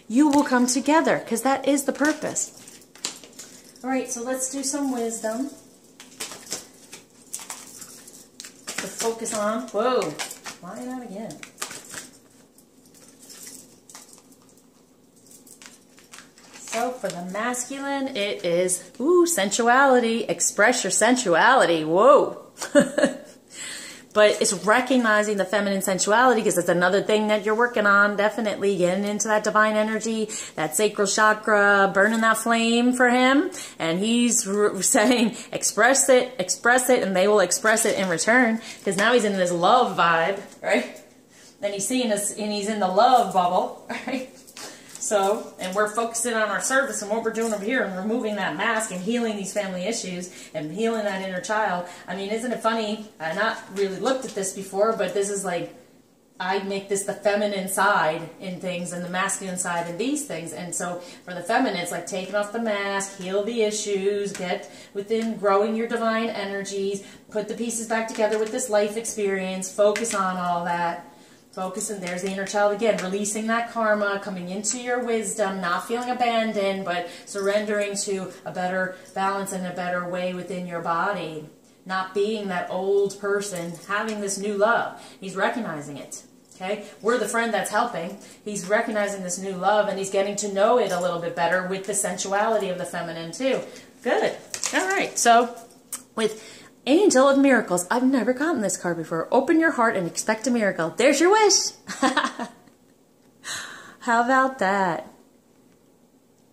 You will come together, because that is the purpose. All right, so let's do some wisdom. To focus on. Whoa, why not again? So for the masculine, it is, sensuality. Express your sensuality. Whoa. But it's recognizing the feminine sensuality, because it's another thing that you're working on. Definitely getting into that divine energy, that sacral chakra, burning that flame for him. And he's saying, express it, and they will express it in return. Because now he's in this love vibe, right? And he's seeing us, and he's in the love bubble, right? So, and we're focusing on our service and what we're doing over here and removing that mask and healing these family issues and healing that inner child. I mean, isn't it funny? I've not really looked at this before, but this is like, I make this the feminine side in things and the masculine side in these things. And so for the feminine, it's like taking off the mask, heal the issues, get within growing your divine energies, put the pieces back together with this life experience, focus on all that. Focus, and there's the inner child again, releasing that karma, coming into your wisdom, not feeling abandoned, but surrendering to a better balance and a better way within your body. Not being that old person, having this new love. He's recognizing it. Okay? We're the friend that's helping. He's recognizing this new love, and he's getting to know it a little bit better with the sensuality of the feminine too. Good. All right. So with Angel of Miracles. I've never gotten this card before. Open your heart and expect a miracle. There's your wish. How about that?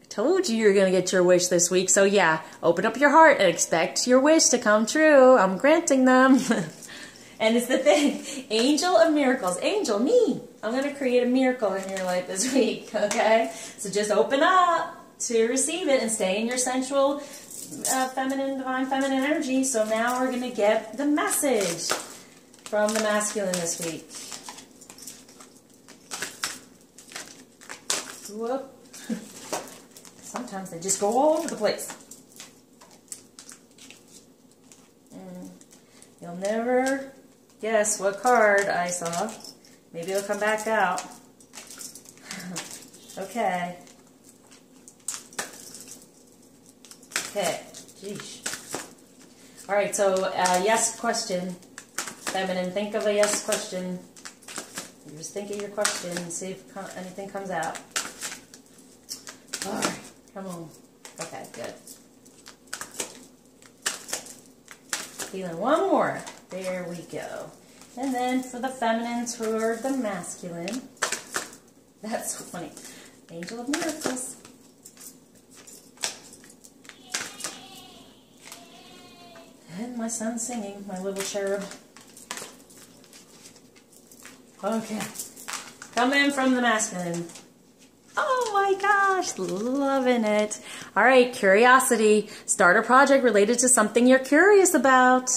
I told you you're going to get your wish this week. So yeah, open up your heart and expect your wish to come true. I'm granting them. And it's the thing. Angel of Miracles. Angel, me. I'm going to create a miracle in your life this week. Okay? So just open up to receive it and stay in your sensual divine feminine energy. So now we're going to get the message from the masculine this week. Whoop. Sometimes they just go all over the place. You'll never guess what card I saw. Maybe it'll come back out. Okay. Okay, geesh. All right, so yes question. Feminine, think of a yes question. You just think of your question and see if anything comes out. All right, come on. Okay, good. Feeling one more. There we go. And then for the feminine toward the masculine. That's so funny. Angel of Miracles. And my son's singing, my little cherub. Okay. Coming from the masculine. Oh my gosh, loving it. All right, curiosity. Start a project related to something you're curious about.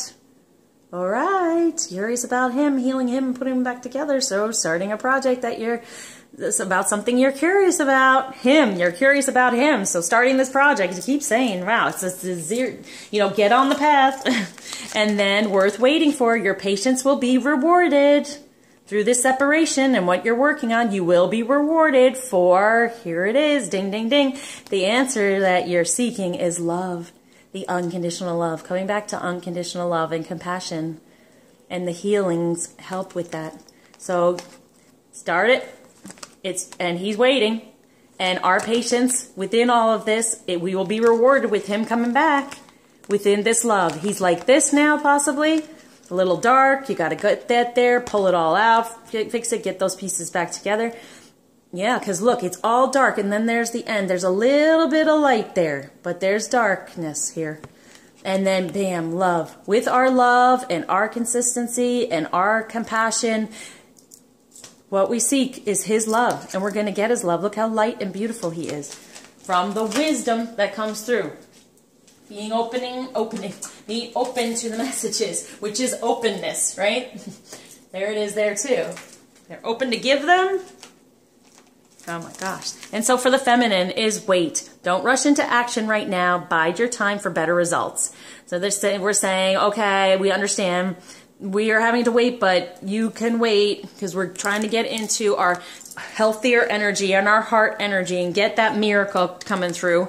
All right, curious about him, healing him, and putting him back together. So starting a project that it's about something you're curious about. You're curious about him. So starting this project, you keep saying, wow, it's get on the path. And then worth waiting for, your patience will be rewarded. Through this separation and what you're working on, you will be rewarded for, here it is, ding, ding, ding. The answer that you're seeking is love, the unconditional love. Coming back to unconditional love and compassion. And the healings help with that. So start it. And he's waiting. And our patience within all of this, we will be rewarded with him coming back within this love. He's like this now, possibly. A little dark. You got to get that there, pull it all out, fix it, get those pieces back together. Yeah, because look, it's all dark, and then there's the end. There's a little bit of light there, but there's darkness here. And then, bam, love. With our love and our consistency and our compassion, what we seek is his love, and we're going to get his love. Look how light and beautiful he is. From the wisdom that comes through. Being Be open to the messages, which is openness, right? There it is there too. They're open to give them. Oh my gosh. And so for the feminine is wait. Don't rush into action right now. Bide your time for better results. So we're saying, okay, we understand we are having to wait, but you can wait because we're trying to get into our healthier energy and our heart energy and get that miracle coming through.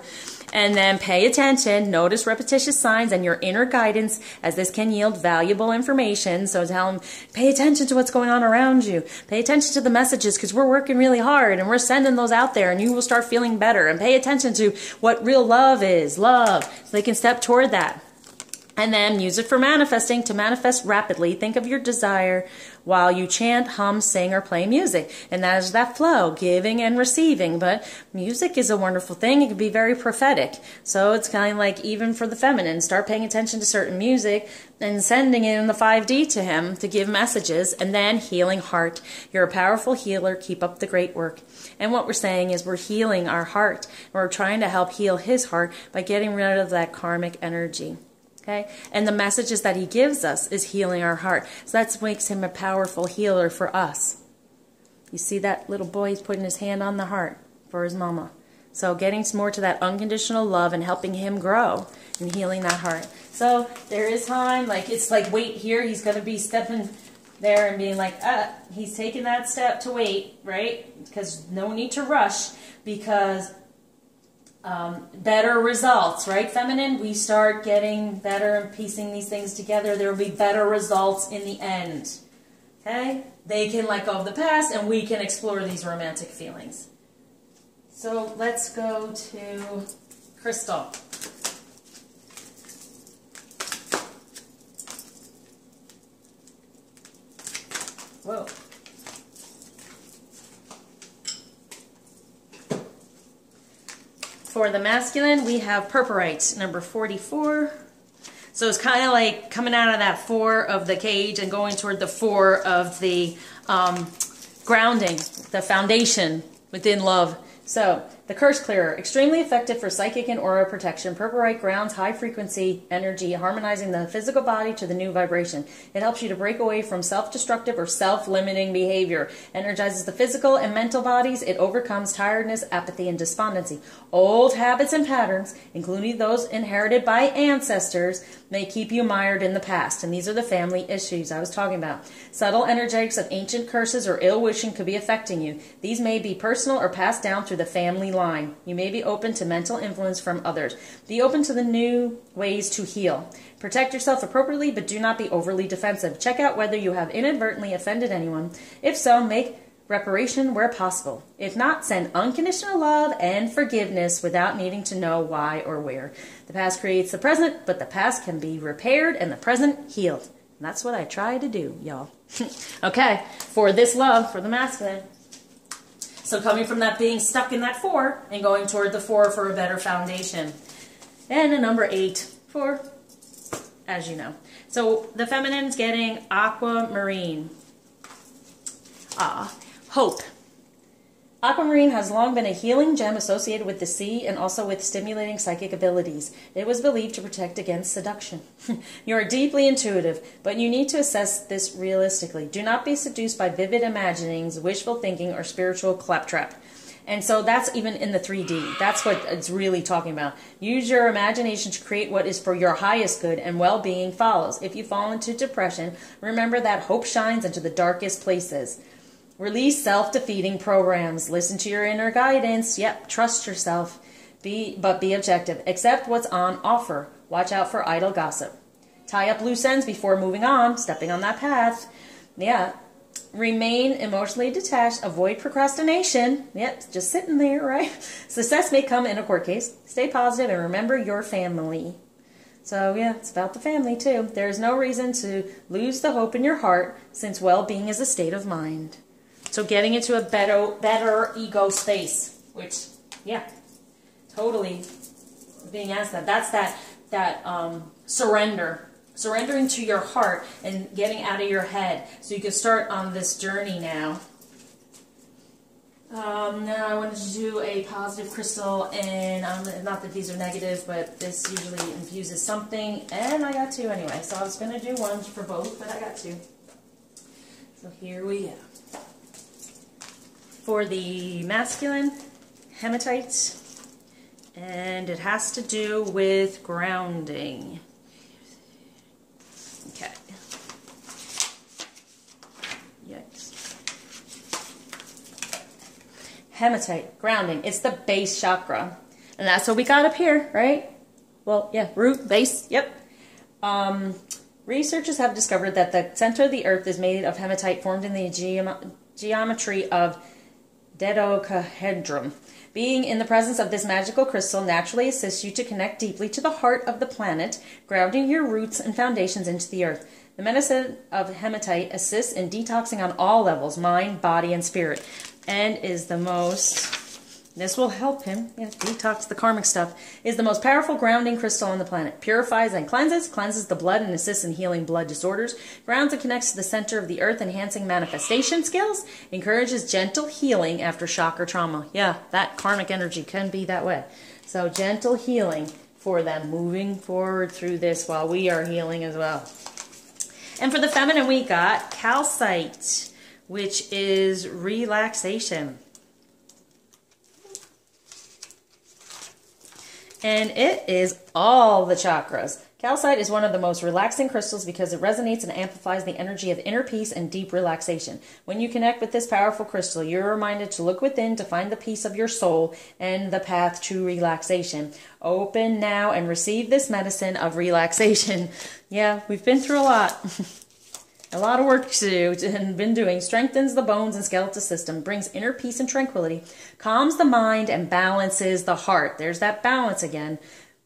And then pay attention, notice repetitious signs and your inner guidance, as this can yield valuable information. So tell them, pay attention to what's going on around you. Pay attention to the messages because we're working really hard and we're sending those out there and you will start feeling better. And pay attention to what real love is, love, so they can step toward that. And then use it for manifesting, to manifest rapidly. Think of your desire while you chant, hum, sing, or play music. And that is that flow, giving and receiving. But music is a wonderful thing. It can be very prophetic. So it's kind of like even for the feminine, start paying attention to certain music and sending it in the 5D to him to give messages. And then healing heart. You're a powerful healer. Keep up the great work. And what we're saying is we're healing our heart. We're trying to help heal his heart by getting rid of that karmic energy. Okay, and the messages that he gives us is healing our heart. So that makes him a powerful healer for us. You see that little boy, he's putting his hand on the heart for his mama. So getting more to that unconditional love and helping him grow and healing that heart. So there is time, like it's like wait here, he's going to be stepping there and being like, he's taking that step to wait, right? Because no need to rush, because better results, right? Feminine, we start getting better and piecing these things together. There will be better results in the end. Okay? They can let go of the past and we can explore these romantic feelings. So let's go to Crystal. Whoa. For the masculine, we have purpurite, number 44. So it's kind of like coming out of that 4 of the cage and going toward the 4 of the grounding, the foundation within love. So the curse clearer, extremely effective for psychic and aura protection. Purpurite grounds high frequency energy, harmonizing the physical body to the new vibration. It helps you to break away from self-destructive or self-limiting behavior. Energizes the physical and mental bodies. It overcomes tiredness, apathy, and despondency. Old habits and patterns, including those inherited by ancestors, may keep you mired in the past. And these are the family issues I was talking about. Subtle energetics of ancient curses or ill wishing could be affecting you. These may be personal or passed down through the family line. You may be open to mental influence from others. Be open to the new ways to heal. Protect yourself appropriately, but do not be overly defensive. Check out whether you have inadvertently offended anyone. If so, make reparation where possible. If not, send unconditional love and forgiveness without needing to know why or where. The past creates the present, but the past can be repaired and the present healed. And that's what I try to do, y'all. Okay, for this love, for the masculine. So coming from that being stuck in that 4 and going toward the 4 for a better foundation. And a number 8 for, as you know. So the feminine's getting aquamarine. Hope. Aquamarine has long been a healing gem associated with the sea and also with stimulating psychic abilities. It was believed to protect against seduction. You are deeply intuitive, but you need to assess this realistically. Do not be seduced by vivid imaginings, wishful thinking, or spiritual claptrap. And so that's even in the 3D. That's what it's really talking about. Use your imagination to create what is for your highest good, and well-being follows. If you fall into depression, remember that hope shines into the darkest places. Release self-defeating programs. Listen to your inner guidance. Yep, trust yourself. But be objective. Accept what's on offer. Watch out for idle gossip. Tie up loose ends before moving on, stepping on that path. Yeah. Remain emotionally detached. Avoid procrastination. Yep, just sitting there, right? Success may come in a court case. Stay positive and remember your family. So yeah, it's about the family too. There's no reason to lose the hope in your heart, since well-being is a state of mind. So getting into a better ego space, which, yeah, totally being asked that. That's that surrender. Surrendering to your heart and getting out of your head. So you can start on this journey now. Now I wanted to do a positive crystal, and not that these are negative, but this usually infuses something, and I got two anyway. So I was going to do one for both, but I got two. So here we go. For the masculine, hematite, and it has to do with grounding. Okay. Yikes. Hematite, grounding. It's the base chakra. And that's what we got up here, right? Well, yeah, root, base, yep. Researchers have discovered that the center of the earth is made of hematite formed in the geometry of dodecahedron. Being in the presence of this magical crystal naturally assists you to connect deeply to the heart of the planet, grounding your roots and foundations into the earth. The medicine of hematite assists in detoxing on all levels, mind, body, and spirit, and is the most, this will help him, detox the karmic stuff, is the most powerful grounding crystal on the planet. Purifies and cleanses the blood and assists in healing blood disorders, grounds and connects to the center of the earth, enhancing manifestation skills, encourages gentle healing after shock or trauma. Yeah, that karmic energy can be that way. So gentle healing for them, moving forward through this while we are healing as well. And for the feminine, we got calcite, which is relaxation. And it is all the chakras. Calcite is one of the most relaxing crystals because it resonates and amplifies the energy of inner peace and deep relaxation. When you connect with this powerful crystal, you're reminded to look within to find the peace of your soul and the path to relaxation. Open now and receive this medicine of relaxation. Yeah, we've been through a lot. A lot of work to do and been doing. Strengthens the bones and skeletal system, brings inner peace and tranquility, calms the mind and balances the heart. There's that balance again.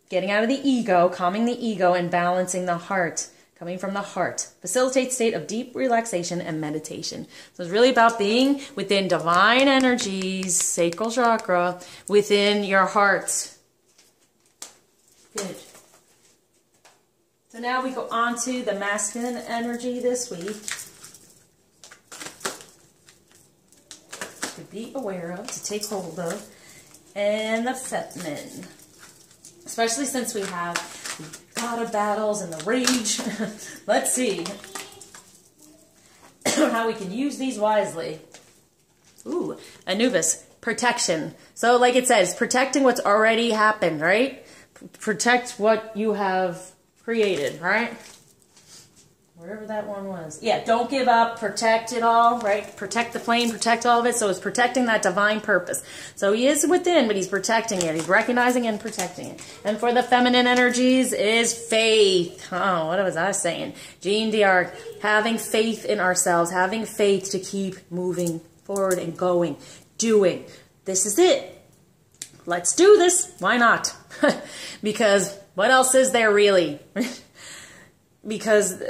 Getting out of the ego, calming the ego and balancing the heart. Coming from the heart. Facilitates state of deep relaxation and meditation. So it's really about being within divine energies, sacral chakra, within your heart. Good. So now we go on to the masculine energy this week to be aware of, to take hold of, and the feminine. Especially since we have the god of battles and the rage. Let's see how we can use these wisely. Ooh, Anubis, protection. So like it says, protecting what's already happened, right? Protect what you have created, right? Wherever that one was. Yeah, don't give up, protect it all, right? Protect the flame, protect all of it. So it's protecting that divine purpose. So he is within, but he's protecting it. He's recognizing and protecting it. And for the feminine energies is faith. Oh, what was I saying? Jean d'Arc, having faith in ourselves, having faith to keep moving forward and going, doing. This is it. Let's do this. Why not? Because what else is there really? Because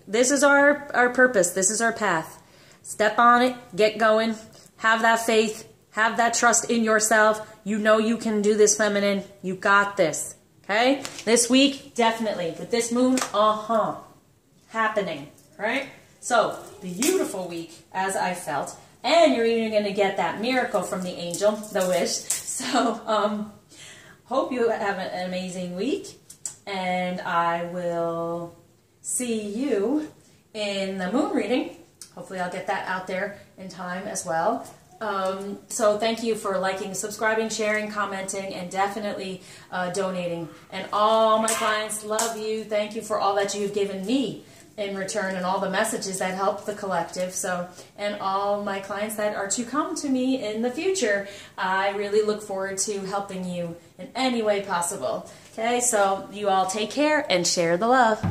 this is our purpose. This is our path. Step on it. Get going. Have that faith. Have that trust in yourself. You know you can do this, feminine. You got this. Okay? This week, definitely. With this moon, happening. Right? So, beautiful week, as I felt. And you're even going to get that miracle from the angel, the wish. So, hope you have an amazing week. And I will see you in the moon reading. Hopefully I'll get that out there in time as well. So thank you for liking, subscribing, sharing, commenting, and definitely donating. And all my clients love you. Thank you for all that you've given me in return and all the messages that help the collective. So, and all my clients that are to come to me in the future, I really look forward to helping you in any way possible. Okay, so you all take care and share the love.